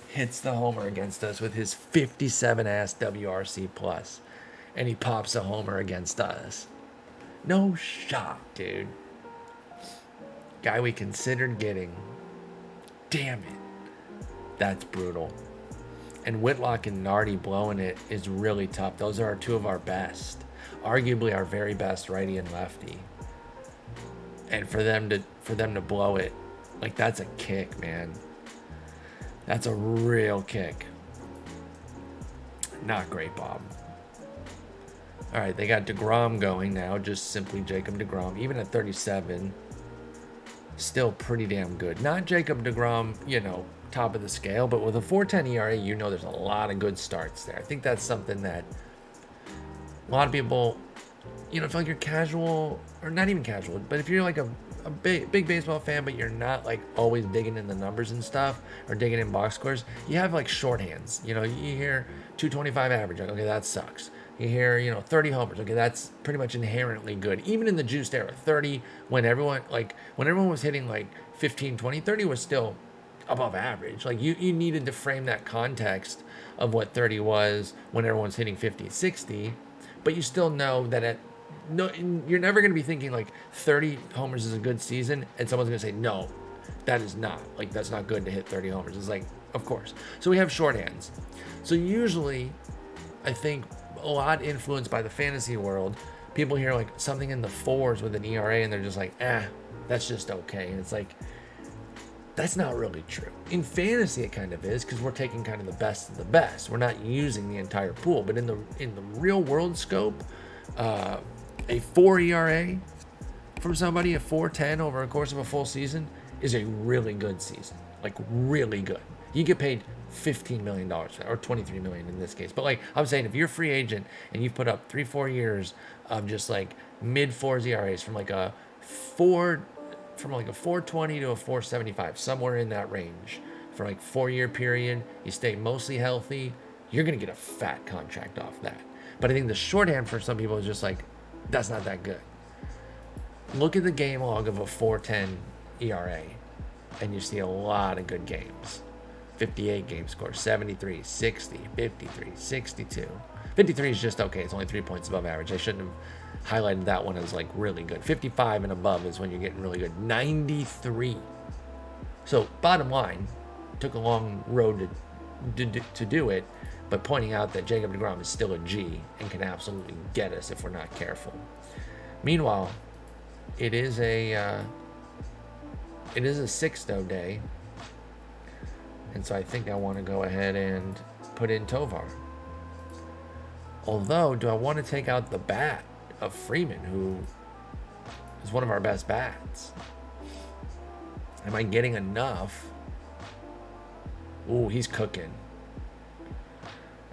hits the homer against us with his 57-ass WRC plus, and he pops a homer against us. No shot, dude. Guy we considered getting. Damn it. That's brutal. And Whitlock and Nardi blowing it is really tough. Those are 2 of our best. Arguably our very best righty and lefty. And for them to blow it, that's a kick, man. That's a real kick. Not great, Bob. All right, they got DeGrom going now, just simply Jacob DeGrom. Even at 37, still pretty damn good. Not Jacob DeGrom, top of the scale, but with a 4.10 ERA, there's a lot of good starts there. I think that's something that a lot of people, feel like you're casual, or not even casual, but if you're like a big baseball fan, but you're not always digging in the numbers and stuff, or digging in box scores, you have shorthands. You hear 225 average, okay, that sucks. You hear, 30 homers, okay, that's pretty much inherently good. Even in the juiced era, 30, when everyone was hitting 15, 20, 30 was still above average. You needed to frame that context of what 30 was when everyone's hitting 50, 60, but you still know that you're never going to be thinking 30 homers is a good season, and someone's going to say, no, that is not. That's not good to hit 30 homers. It's of course. So we have shorthands. So usually, I think a lot influenced by the fantasy world, people hear something in the 4s with an ERA, and they're just that's just okay. And it's that's not really true. In fantasy, it kind of is, because we're taking kind of the best of the best. We're not using the entire pool. But in the real world scope, a 4 ERA from somebody, a 4.10 over a course of a full season, is a really good season. Really good. You get paid $15 million, or $23 million in this case. But I'm saying, if you're a free agent and you've put up 3-4 years of just mid-4s ERAs from a 420 to a 475, somewhere in that range, for 4-year period, you stay mostly healthy, you're going to get a fat contract off that. But I think the shorthand for some people is just that's not that good. Look at the game log of a 4.10 ERA, and you see a lot of good games. 58 game score, 73, 60, 53, 62. 53 is just okay. It's only 3 points above average. I shouldn't have highlighted that one as really good. 55 and above is when you're getting really good. 93. So bottom line, took a long road to do it, but pointing out that Jacob DeGrom is still a G and can absolutely get us if we're not careful. Meanwhile, it is a 6-0 day. And so I think I want to go ahead and put in Tovar. Although, do I want to take out the bat of Freeman, who is one of our best bats? Am I getting enough? Ooh, he's cooking.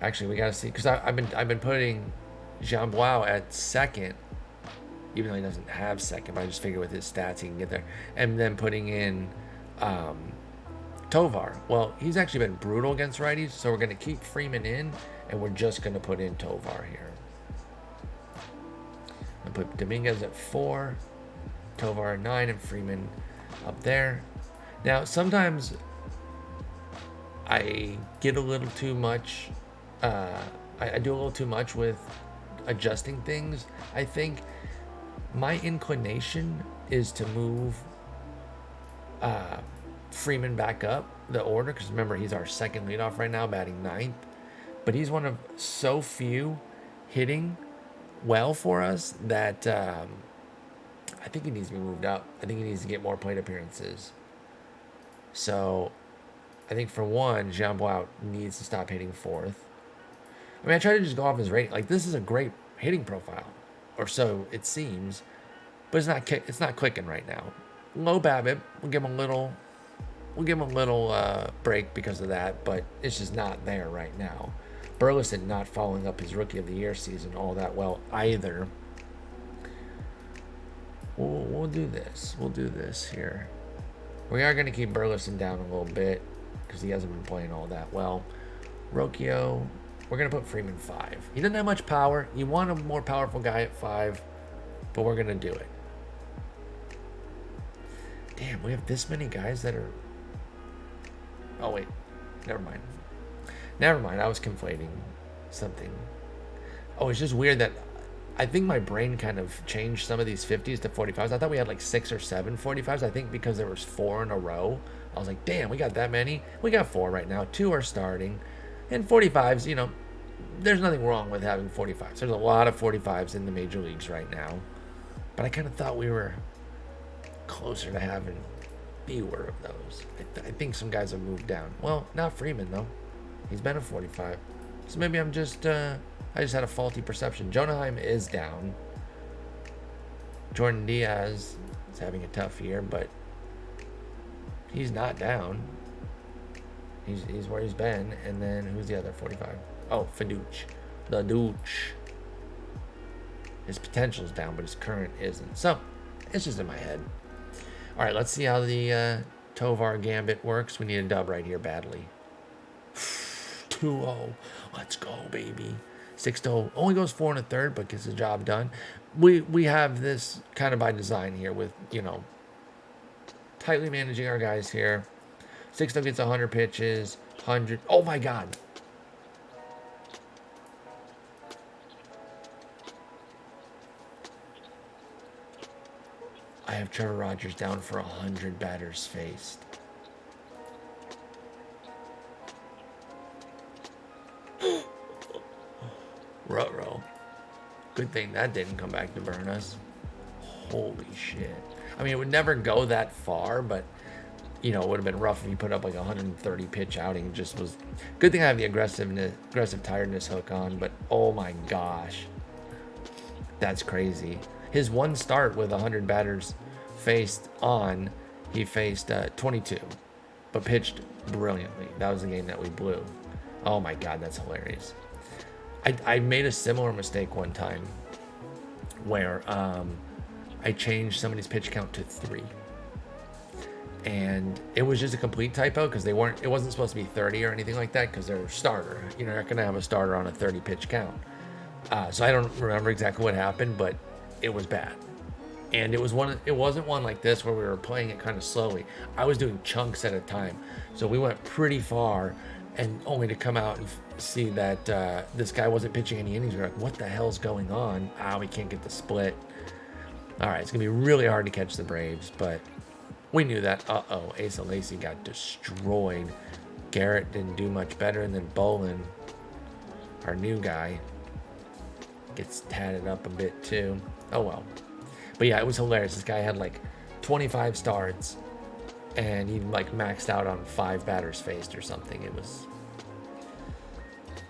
Actually, we gotta see, because I've been putting Jean-Bois at second, even though he doesn't have second, but I just figure with his stats he can get there. And then putting in Tovar. Well, he's actually been brutal against righties, so we're gonna keep Freeman in, and we're just gonna put in Tovar here. I'm gonna put Dominguez at 4, Tovar at 9, and Freeman up there. Now, sometimes I get a little too much. I do a little too much with adjusting things. I think my inclination is to move Freeman back up the order, because remember, he's our second leadoff right now, batting 9th. But he's one of so few hitting well for us that I think he needs to be moved up. I think he needs to get more plate appearances. So I think for one, Jean-Bois needs to stop hitting 4th. I mean, I try to just go off his rate. Like, this is a great hitting profile, or so it seems, but it's not clicking right now. Low BABIP, we'll give him a little break because of that, but it's just not there right now. Burleson not following up his Rookie of the Year season all that well either. We'll do this. We'll do this here. We are going to keep Burleson down a little bit because he hasn't been playing all that well. Rocchio, we're going to put Freeman 5. He doesn't have much power. You want a more powerful guy at 5, but we're going to do it. Damn, we have this many guys that are... Oh, wait. Never mind. I was conflating something. Oh, it's just weird that I think my brain kind of changed some of these 50s to 45s. I thought we had like 6 or 7 45s. I think because there was 4 in a row. I was like, damn, we got that many. We got 4 right now. 2 are starting. And 45s, you know, there's nothing wrong with having 45s. There's a lot of 45s in the major leagues right now. But I kind of thought we were closer to having fewer of those. I think some guys have moved down. Well, not Freeman, though. He's been a 45. So maybe I just had a faulty perception. Jonaheim is down. Jordan Diaz is having a tough year, but he's not down. He's where he's been. And then who's the other 45? Oh, Faduch. The Dooch. His potential's down, but his current isn't. So it's just in my head. All right, let's see how the Tovar Gambit works. We need a dub right here badly. 2-0. Let's go, baby. 6-0. Only goes 4 1/3, but gets the job done. We have this kind of by design here with, you know, tightly managing our guys here. 6-0 gets 100 pitches. 100. Oh, my God. I have Trevor Rogers down for 100 batters faced. Ruh-roh. Good thing that didn't come back to burn us. Holy shit. I mean, it would never go that far, but, you know, it would have been rough if you put up like a 130 pitch outing. It just was... Good thing I have the aggressive tiredness hook on, but oh my gosh. That's crazy. His one start with 100 batters faced on, he faced 22, but pitched brilliantly. That was the game that we blew. Oh my God, that's hilarious. I made a similar mistake one time where I changed somebody's pitch count to 3. And it was just a complete typo because it wasn't supposed to be 30 or anything like that because they're a starter. You're not going to have a starter on a 30 pitch count. So I don't remember exactly what happened, but it was bad. And it wasn't one like this where we were playing it kind of slowly. I was doing chunks at a time. So we went pretty far, and only to come out and see that this guy wasn't pitching any innings. We were like, what the hell's going on? We can't get the split. All right, it's going to be really hard to catch the Braves, but we knew that. Asa Lacy got destroyed. Garrett didn't do much better, and then Bowen, our new guy, gets tatted up a bit too. Oh well. But yeah, it was hilarious. This guy had like 25 starts, and he like maxed out on 5 batters faced or something. It was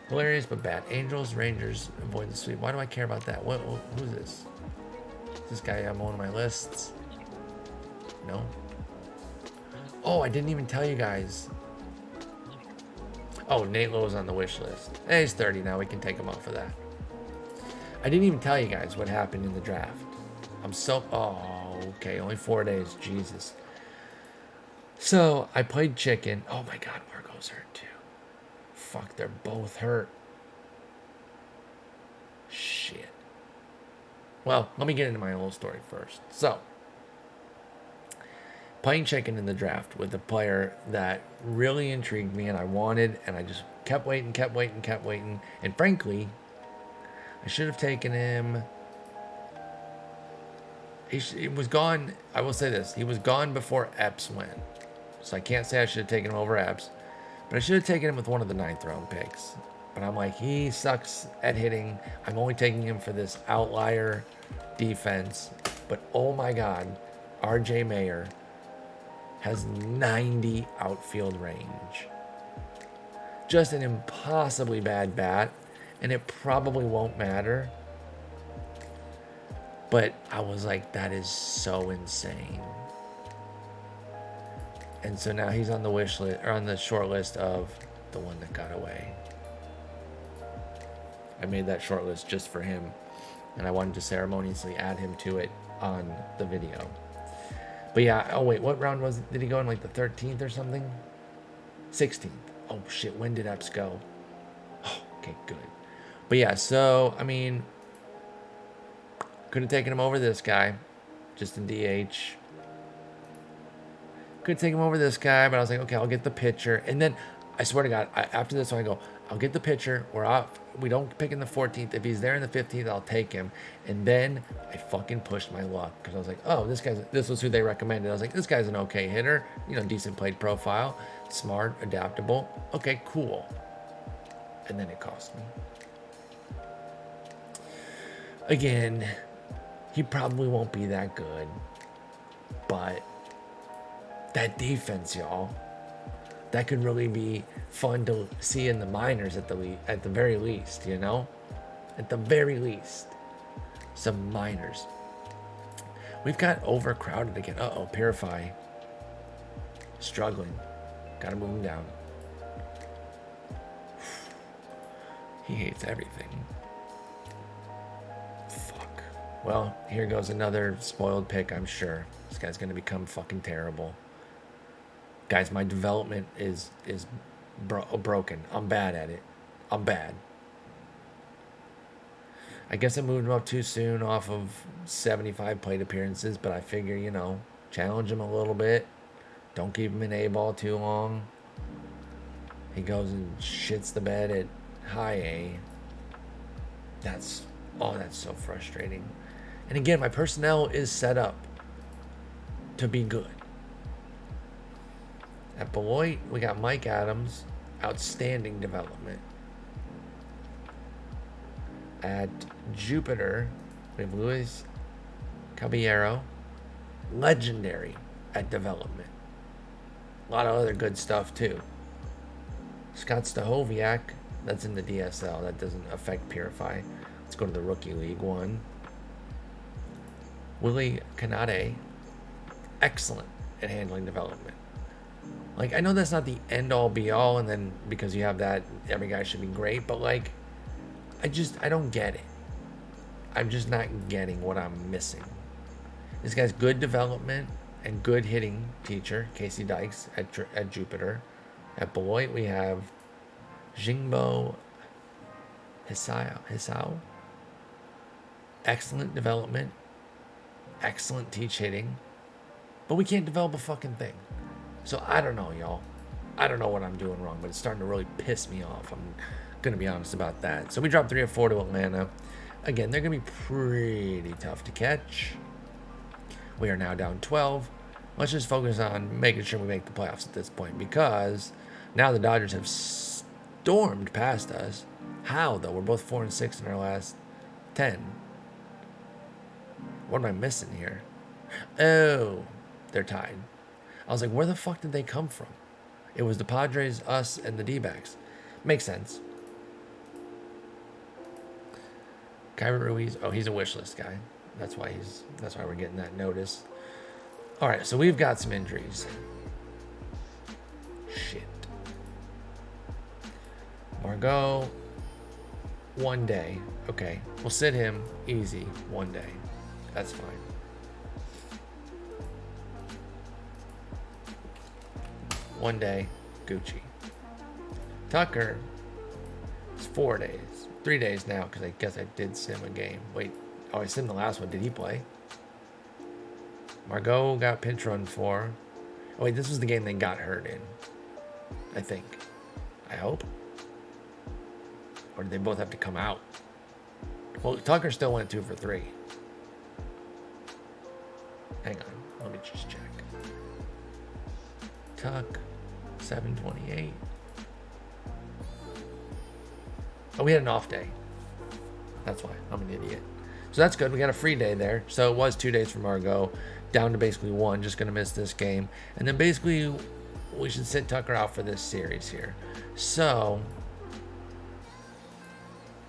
hilarious but bad. Angels, Rangers, avoid the sweep. Why do I care about that? Who's this? Is this guy on one of my lists? No. Oh, I didn't even tell you guys. Oh, Nate Lowe's on the wish list. Hey, he's 30 now. We can take him off of that. I didn't even tell you guys what happened in the draft. Oh, okay. Only 4 days. Jesus. So, I played chicken. Oh, my God. Margot's hurt, too. Fuck, they're both hurt. Shit. Well, let me get into my whole story first. So, playing chicken in the draft with a player that really intrigued me and I wanted, and I just kept waiting. And frankly, I should have taken him. He was gone. I will say this. He was gone before Epps went. So I can't say I should have taken him over Epps. But I should have taken him with one of the 9th round picks. But I'm like, he sucks at hitting. I'm only taking him for this outlier defense. But oh my God, RJ Mayer has 90 outfield range. Just an impossibly bad bat. And it probably won't matter. But I was like, that is so insane. And so now he's on the wish list, or on the short list of the one that got away. I made that short list just for him. And I wanted to ceremoniously add him to it on the video. But yeah, oh wait, what round was it? Did he go in like the 13th or something? 16th. Oh shit, when did Epps go? Oh, okay, good. But yeah, so, I mean, could have taken him over this guy, just in DH. Could take him over this guy, but I was like, okay, I'll get the pitcher. And then, I swear to God, after this one, I go, I'll get the pitcher. We're off. We don't pick in the 14th. If he's there in the 15th, I'll take him. And then I fucking pushed my luck because I was like, oh, this was who they recommended. I was like, this guy's an okay hitter, decent plate profile, smart, adaptable. Okay, cool. And then it cost me. Again, he probably won't be that good, but that defense, y'all, that could really be fun to see in the minors at the very least, at the very least, some minors. We've got overcrowded again. Purify, struggling, gotta move him down. He hates everything. Fuck. Well, here goes another spoiled pick, I'm sure. This guy's gonna become fucking terrible. Guys, my development is broken. I'm bad at it. I'm bad. I guess I moved him up too soon off of 75 plate appearances, but I figure, challenge him a little bit. Don't keep him in A-ball too long. He goes and shits the bed at high A. That's so frustrating. And again, my personnel is set up to be good. At Beloit, we got Mike Adams, outstanding development. At Jupiter, we have Luis Caballero, legendary at development. A lot of other good stuff too. Scott Stahoviak, that's in the DSL. That doesn't affect Purify. Let's go to the Rookie League one. Willie Canade, excellent at handling development. Like, I know that's not the end-all, be-all, and then because you have that, every guy should be great, but, like, I don't get it. I'm just not getting what I'm missing. This guy's good development and good hitting teacher, Casey Dykes at Jupiter. At Beloit, we have Jingbo Hisao. Excellent development. Excellent teach hitting. But we can't develop a fucking thing. So I don't know, y'all. I don't know what I'm doing wrong, but it's starting to really piss me off. I'm going to be honest about that. So we dropped 3 of 4 to Atlanta. Again, they're going to be pretty tough to catch. We are now down 12. Let's just focus on making sure we make the playoffs at this point, because now the Dodgers have stormed past us. How, though? We're both 4-6 in our last 10. What am I missing here? Oh, they're tied. I was like, where the fuck did they come from? It was the Padres, us, and the D-backs. Makes sense. Kyrie Ruiz. Oh, he's a wish list guy. That's why we're getting that notice. All right, so we've got some injuries. shit. Margot, 1 day. Okay, we'll sit him easy 1 day. That's fine. One day, Gucci. Tucker, it's 4 days. 3 days now, because I guess I did sim a game. Wait, oh, I simmed the last one. Did he play? Margot got pinch run for. Oh, wait, this was the game they got hurt in. I think. I hope. Or did they both have to come out? Well, Tucker still went 2 for 3. Hang on, let me just check. Tuck, 728. Oh, we had an off day. That's why. I'm an idiot. So that's good. We got a free day there. So it was 2 days for Margot. Down to basically 1. Just going to miss this game. And then basically we should sit Tucker out for this series here. So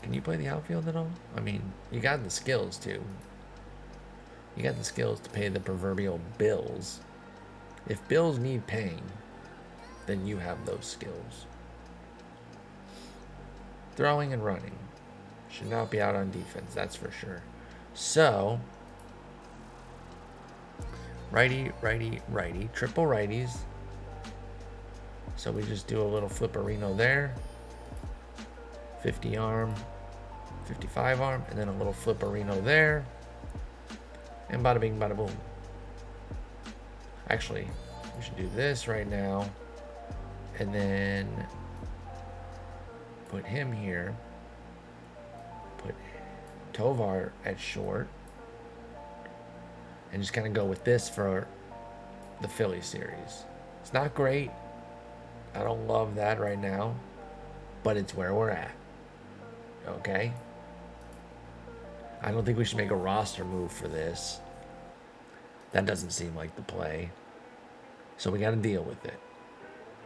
can you play the outfield at all? I mean, you got the skills too. You got the skills to pay the proverbial bills. If bills need paying, then you have those skills. Throwing and running. Should not be out on defense, that's for sure. So, righty, righty, righty. Triple righties. So we just do a little flipperino there. 50 arm, 55 arm, and then a little flipperino there. And bada bing, bada boom. Actually, we should do this right now. And then put him here. Put Tovar at short. And just kind of go with this for the Philly series. It's not great. I don't love that right now. But it's where we're at. Okay? I don't think we should make a roster move for this. That doesn't seem like the play. So we got to deal with it.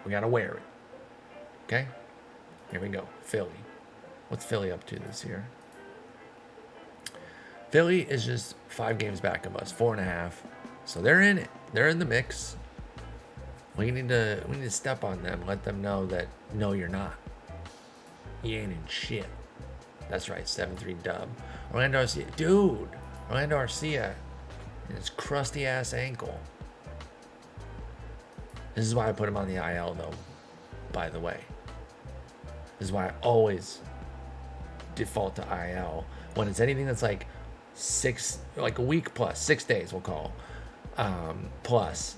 We got to wear it. Okay? Here we go. Philly. What's Philly up to this year? Philly is just 5 games back of us. 4.5. So they're in it. They're in the mix. We need to step on them. Let them know that, no, you're not. You ain't in shit. That's right. 7-3 dub. Orlando Arcia. Dude. Orlando Arcia. And his crusty ass ankle. This is why I put him on the IL though, by the way. This is why I always default to IL. When it's anything that's like a week plus, 6 days we'll call. Plus,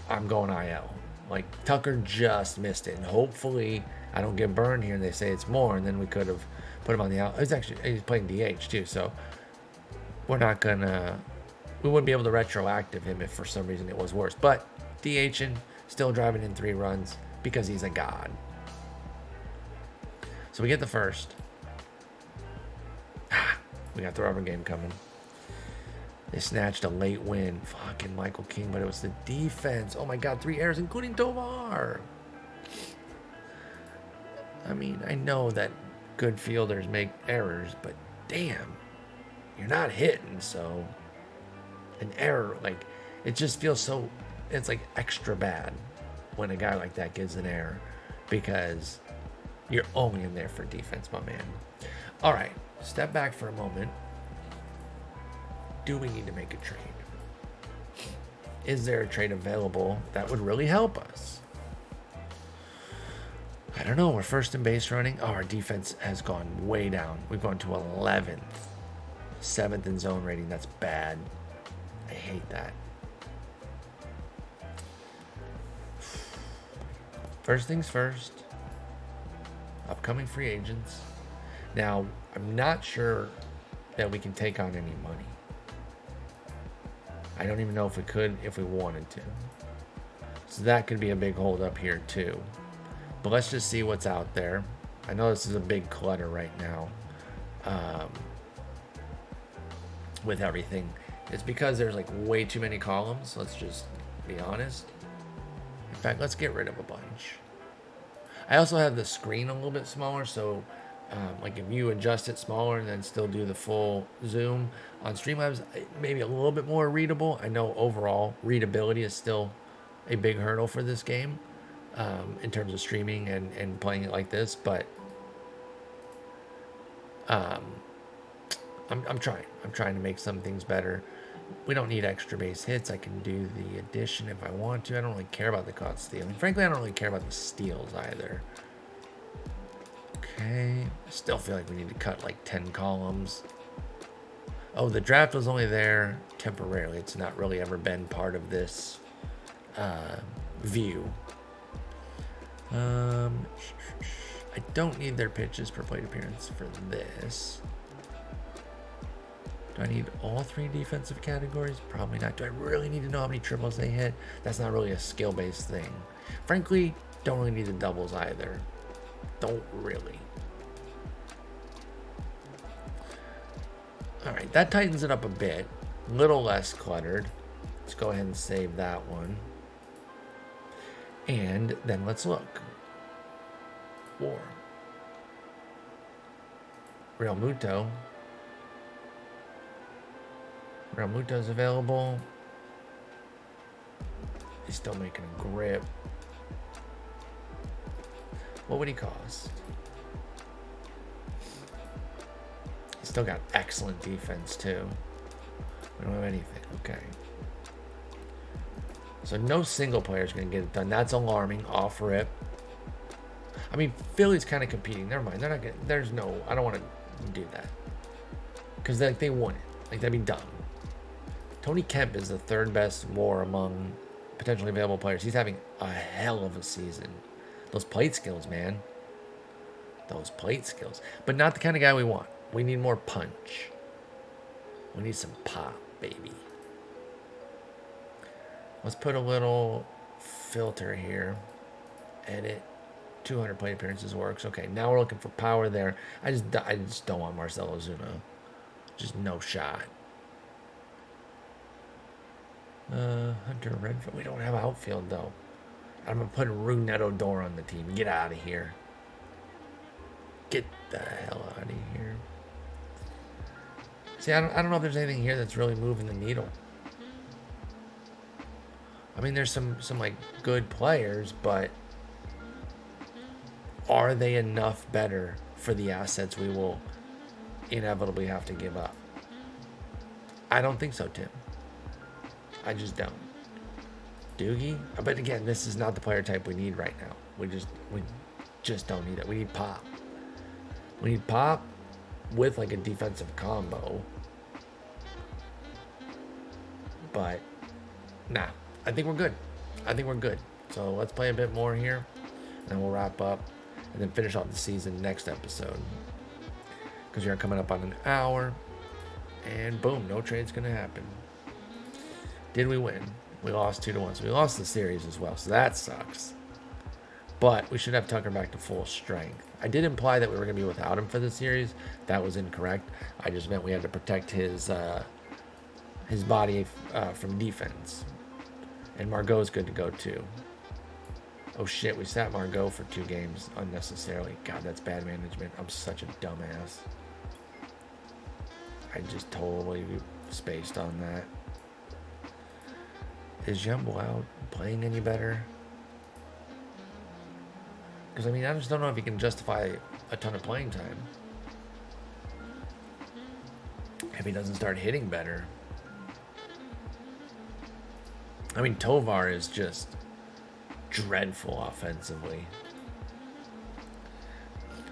I'm going IL. Like Tucker just missed it. And hopefully I don't get burned here and they say it's more, and then we could have put him on the IL. He's playing DH too, so we wouldn't be able to retroactive him if for some reason it was worse. But DHing, still driving in 3 runs because he's a god. So we get the first. We got the rubber game coming. They snatched a late win. Fucking Michael King, but it was the defense. Oh my god, 3 errors, including Tovar. I mean, I know that good fielders make errors, but damn, you're not hitting, so an error, like, it just feels so, it's like extra bad when a guy like that gives an error because you're only in there for defense, my man. All right, step back for a moment. Do we need to make a trade? Is there a trade available that would really help us? I don't know. We're first in base running. Oh, our defense has gone way down. We've gone to 11th. 7th in zone rating. That's bad. I hate that. First things first. Upcoming free agents. Now, I'm not sure that we can take on any money. I don't even know if we could, if we wanted to. So that could be a big hold up here too. But let's just see what's out there. I know this is a big clutter right now with everything. It's because there's like way too many columns. Let's just be honest. In fact, let's get rid of a bunch. I also have the screen a little bit smaller, so like if you adjust it smaller and then still do the full zoom on Streamlabs, maybe a little bit more readable. I know overall readability is still a big hurdle for this game. in terms of streaming and playing it like this, but I'm trying. I'm trying to make some things better. We don't need extra base hits. I can do the addition if I want to. I don't really care about the caught stealing. Frankly, I don't really care about the steals either. Okay. I still feel like we need to cut like 10 columns. Oh, the draft was only there temporarily. It's not really ever been part of this view. I don't need their pitches per plate appearance for this. Do I need all 3 defensive categories? Probably not. Do I really need to know how many triples they hit? That's not really a skill-based thing. Frankly, don't really need the doubles either. Don't really. All right, that tightens it up a bit. A little less cluttered. Let's go ahead and save that one. And then let's look. War. Real Muto. Real Muto's available. He's still making a grip. What would he cost? He's still got excellent defense too. We don't have anything. Okay. So no single player is going to get it done. That's alarming. Off rip. I mean, Philly's kind of competing. Never mind. They're not getting. There's no. I don't want to do that because they won it. Like that'd be dumb. Tony Kemp is the 3rd best WAR among potentially available players. He's having a hell of a season. Those plate skills, man. Those plate skills. But not the kind of guy we want. We need more punch. We need some pop, baby. Let's put a little filter here. Edit. 200 plate appearances works. Okay, now we're looking for power there. I just don't want Marcell Ozuna. Just no shot. Hunter Renfroe. We don't have outfield though. I'm gonna put Rougned Odor on the team. Get out of here. Get the hell out of here. See, I don't know if there's anything here that's really moving the needle. I mean, there's some like good players, but are they enough better for the assets we will inevitably have to give up? I don't think so, Tim. I just don't. Doogie? But again, this is not the player type we need right now. We just don't need it. We need pop. We need pop with like a defensive combo. But nah, I think we're good. I think we're good. So let's play a bit more here, and we'll wrap up, and then finish off the season next episode. Because you're coming up on an hour, and boom, no trade's gonna happen. Did we win? We lost 2-1. So we lost the series as well. So that sucks. But we should have Tucker back to full strength. I did imply that we were going to be without him for the series. That was incorrect. I just meant we had to protect his body from defense. And Margot's good to go too. Oh shit, we sat Margot for 2 games unnecessarily. God, that's bad management. I'm such a dumbass. I just totally spaced on that. Is Jumbo out playing any better? Because, I mean, I just don't know if he can justify a ton of playing time. If he doesn't start hitting better. I mean, Tovar is just dreadful offensively.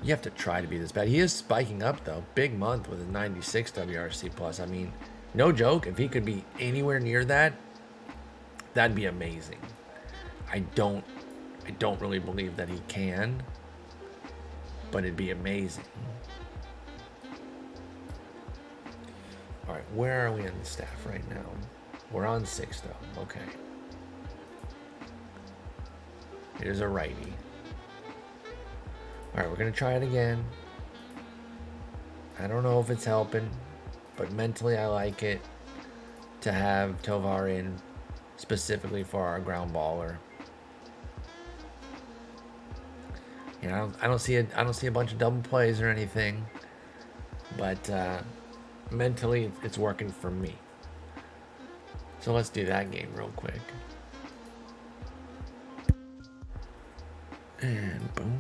You have to try to be this bad. He is spiking up, though. Big month with a 96 WRC+. I mean, no joke. If he could be anywhere near that, that'd be amazing. I don't really believe that he can, but it'd be amazing. All right, where are we in the staff right now? We're on 6 though. Okay. Here's a righty. All right, we're gonna try it again. I don't know if it's helping, but mentally I like it to have Tovar in specifically for our ground baller. You know, I don't see a bunch of double plays or anything, but mentally it's working for me. So let's do that game real quick. And boom.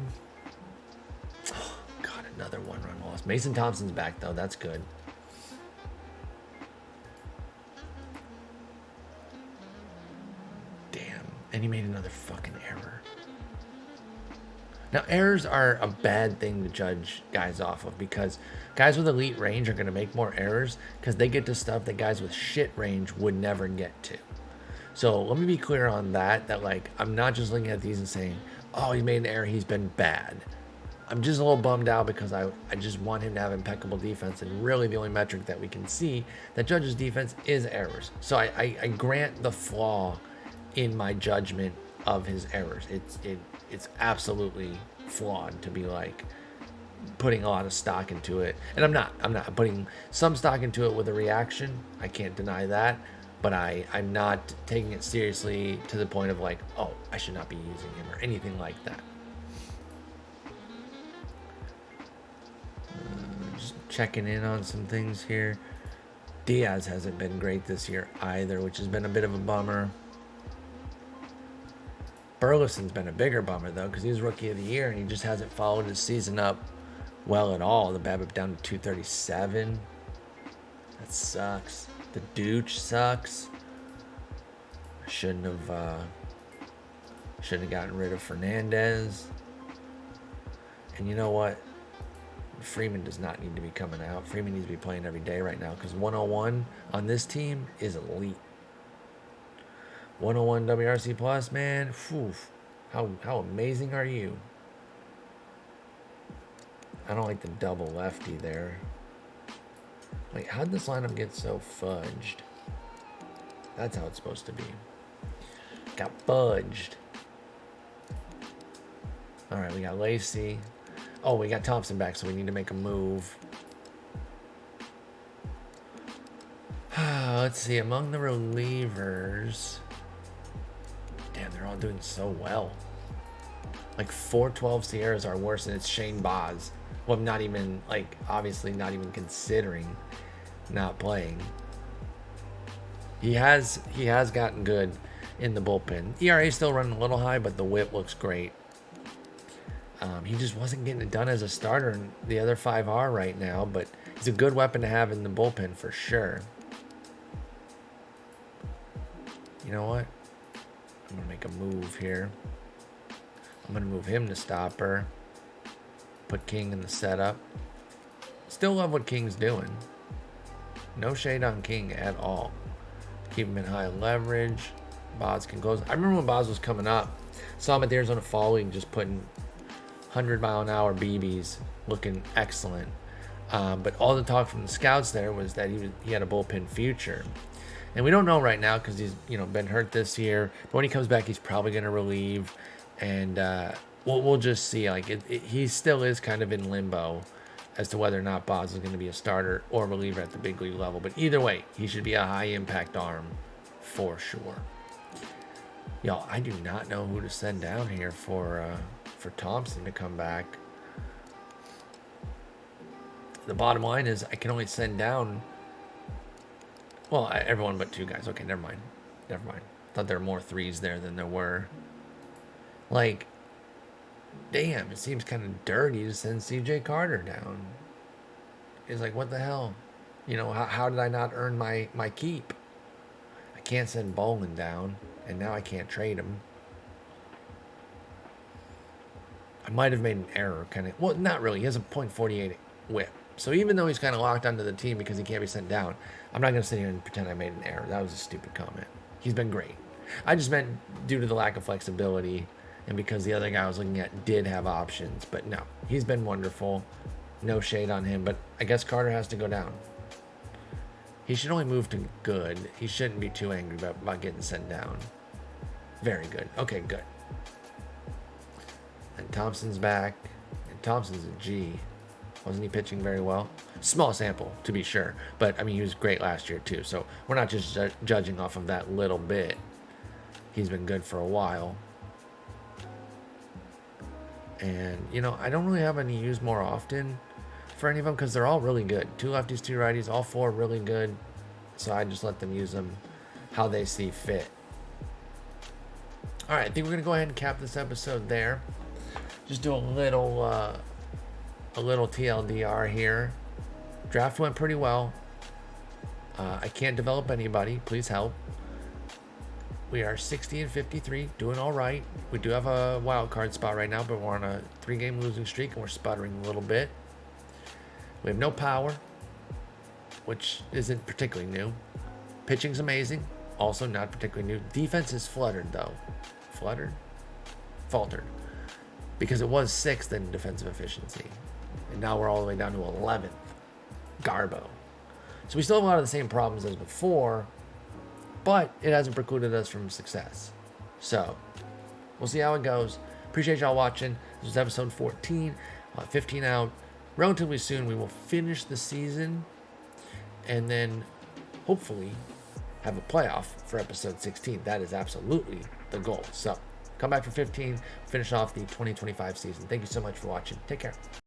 Oh, God, another 1-run loss. Mason Thompson's back, though. That's good. Damn. And he made another fucking error. Now, errors are a bad thing to judge guys off of because guys with elite range are going to make more errors because they get to stuff that guys with shit range would never get to. So let me be clear on that, like, I'm not just looking at these and saying, oh, he made an error, he's been bad. I'm just a little bummed out because I just want him to have impeccable defense, and really the only metric that we can see that judges defense is errors. So I grant the flaw in my judgment of his errors. It's absolutely flawed to be like putting a lot of stock into it, and I'm not putting some stock into it with a reaction. I can't deny that, but I'm not taking it seriously to the point of like, oh, I should not be using him or anything like that. Just checking in on some things here. Diaz hasn't been great this year either, which has been a bit of a bummer. Burleson's been a bigger bummer, though, because he was Rookie of the Year, and he just hasn't followed his season up well at all. The BABIP down to 237. That sucks. The douche sucks. I shouldn't have gotten rid of Fernandez. And you know what? Freeman does not need to be coming out. Freeman needs to be playing every day right now because 101 on this team is elite. 101 WRC plus, man. Whew. How amazing are you? I don't like the double lefty there. Like, how'd this lineup get so fudged? That's how it's supposed to be. Got fudged. All right, we got Lacey. Oh, we got Thompson back, so we need to make a move. Let's see. Among the relievers... Damn, they're all doing so well. Like 412 Sierras are worse than it's Shane Baz. Well, I'm not even, like, obviously not even considering not playing. He has gotten good in the bullpen. ERA is still running a little high, but the whip looks great. He just wasn't getting it done as a starter, and the other 5 are right now, but he's a good weapon to have in the bullpen for sure. You know what? I'm going to make a move here. I'm going to move him to stopper. Put King in the setup. Still love what King's doing. No shade on King at all. Keep him in high leverage. Boz can close. I remember when Boz was coming up. Saw him at the Arizona Fall League just putting 100-mile-an-hour BBs, looking excellent. But all the talk from the scouts there was that he had a bullpen future. And we don't know right now because he's been hurt this year. But when he comes back, he's probably going to relieve. And we'll just see. Like he still is kind of in limbo as to whether or not Boz is going to be a starter or reliever at the big league level. But either way, he should be a high-impact arm for sure. Y'all, I do not know who to send down here for Thompson to come back. The bottom line is I can only send down, well, everyone but 2 guys. Okay, never mind. Thought there were more 3s there than there were. Like, damn, it seems kind of dirty to send CJ Carter down. It's like, what the hell? How did I not earn my keep? I can't send Bowen down, and now I can't trade him. I might have made an error, kind of. Well, not really. He has a .48 whip. So even though he's kind of locked onto the team because he can't be sent down, I'm not going to sit here and pretend I made an error. That was a stupid comment. He's been great. I just meant due to the lack of flexibility and because the other guy I was looking at did have options. But no, he's been wonderful. No shade on him. But I guess Carter has to go down. He should only move to good. He shouldn't be too angry about getting sent down. Very good. Okay, good. And Thompson's back. And Thompson's a G. Wasn't he pitching very well? Small sample, to be sure. But, I mean, he was great last year, too. So we're not just judging off of that little bit. He's been good for a while. And, I don't really have any use more often for any of them because they're all really good. 2 lefties, 2 righties, all 4 really good. So I just let them use them how they see fit. All right, I think we're going to go ahead and cap this episode there. just do a little TLDR here. Draft went pretty well. I can't develop anybody. Please help. We are 60 and 53, doing all right. We do have a wild card spot right now, but we're on a 3-game losing streak and we're sputtering a little bit. We have no power, which isn't particularly new. Pitching's amazing, also not particularly new. Defense is fluttered though. Faltered. Because it was 6th in defensive efficiency. And now we're all the way down to 11th. Garbo. So we still have a lot of the same problems as before, but it hasn't precluded us from success. So, we'll see how it goes. Appreciate y'all watching. This was episode 14. 15 out. Relatively soon, we will finish the season and then hopefully have a playoff for episode 16. That is absolutely the goal. So, come back for 15, finish off the 2025 season. Thank you so much for watching. Take care.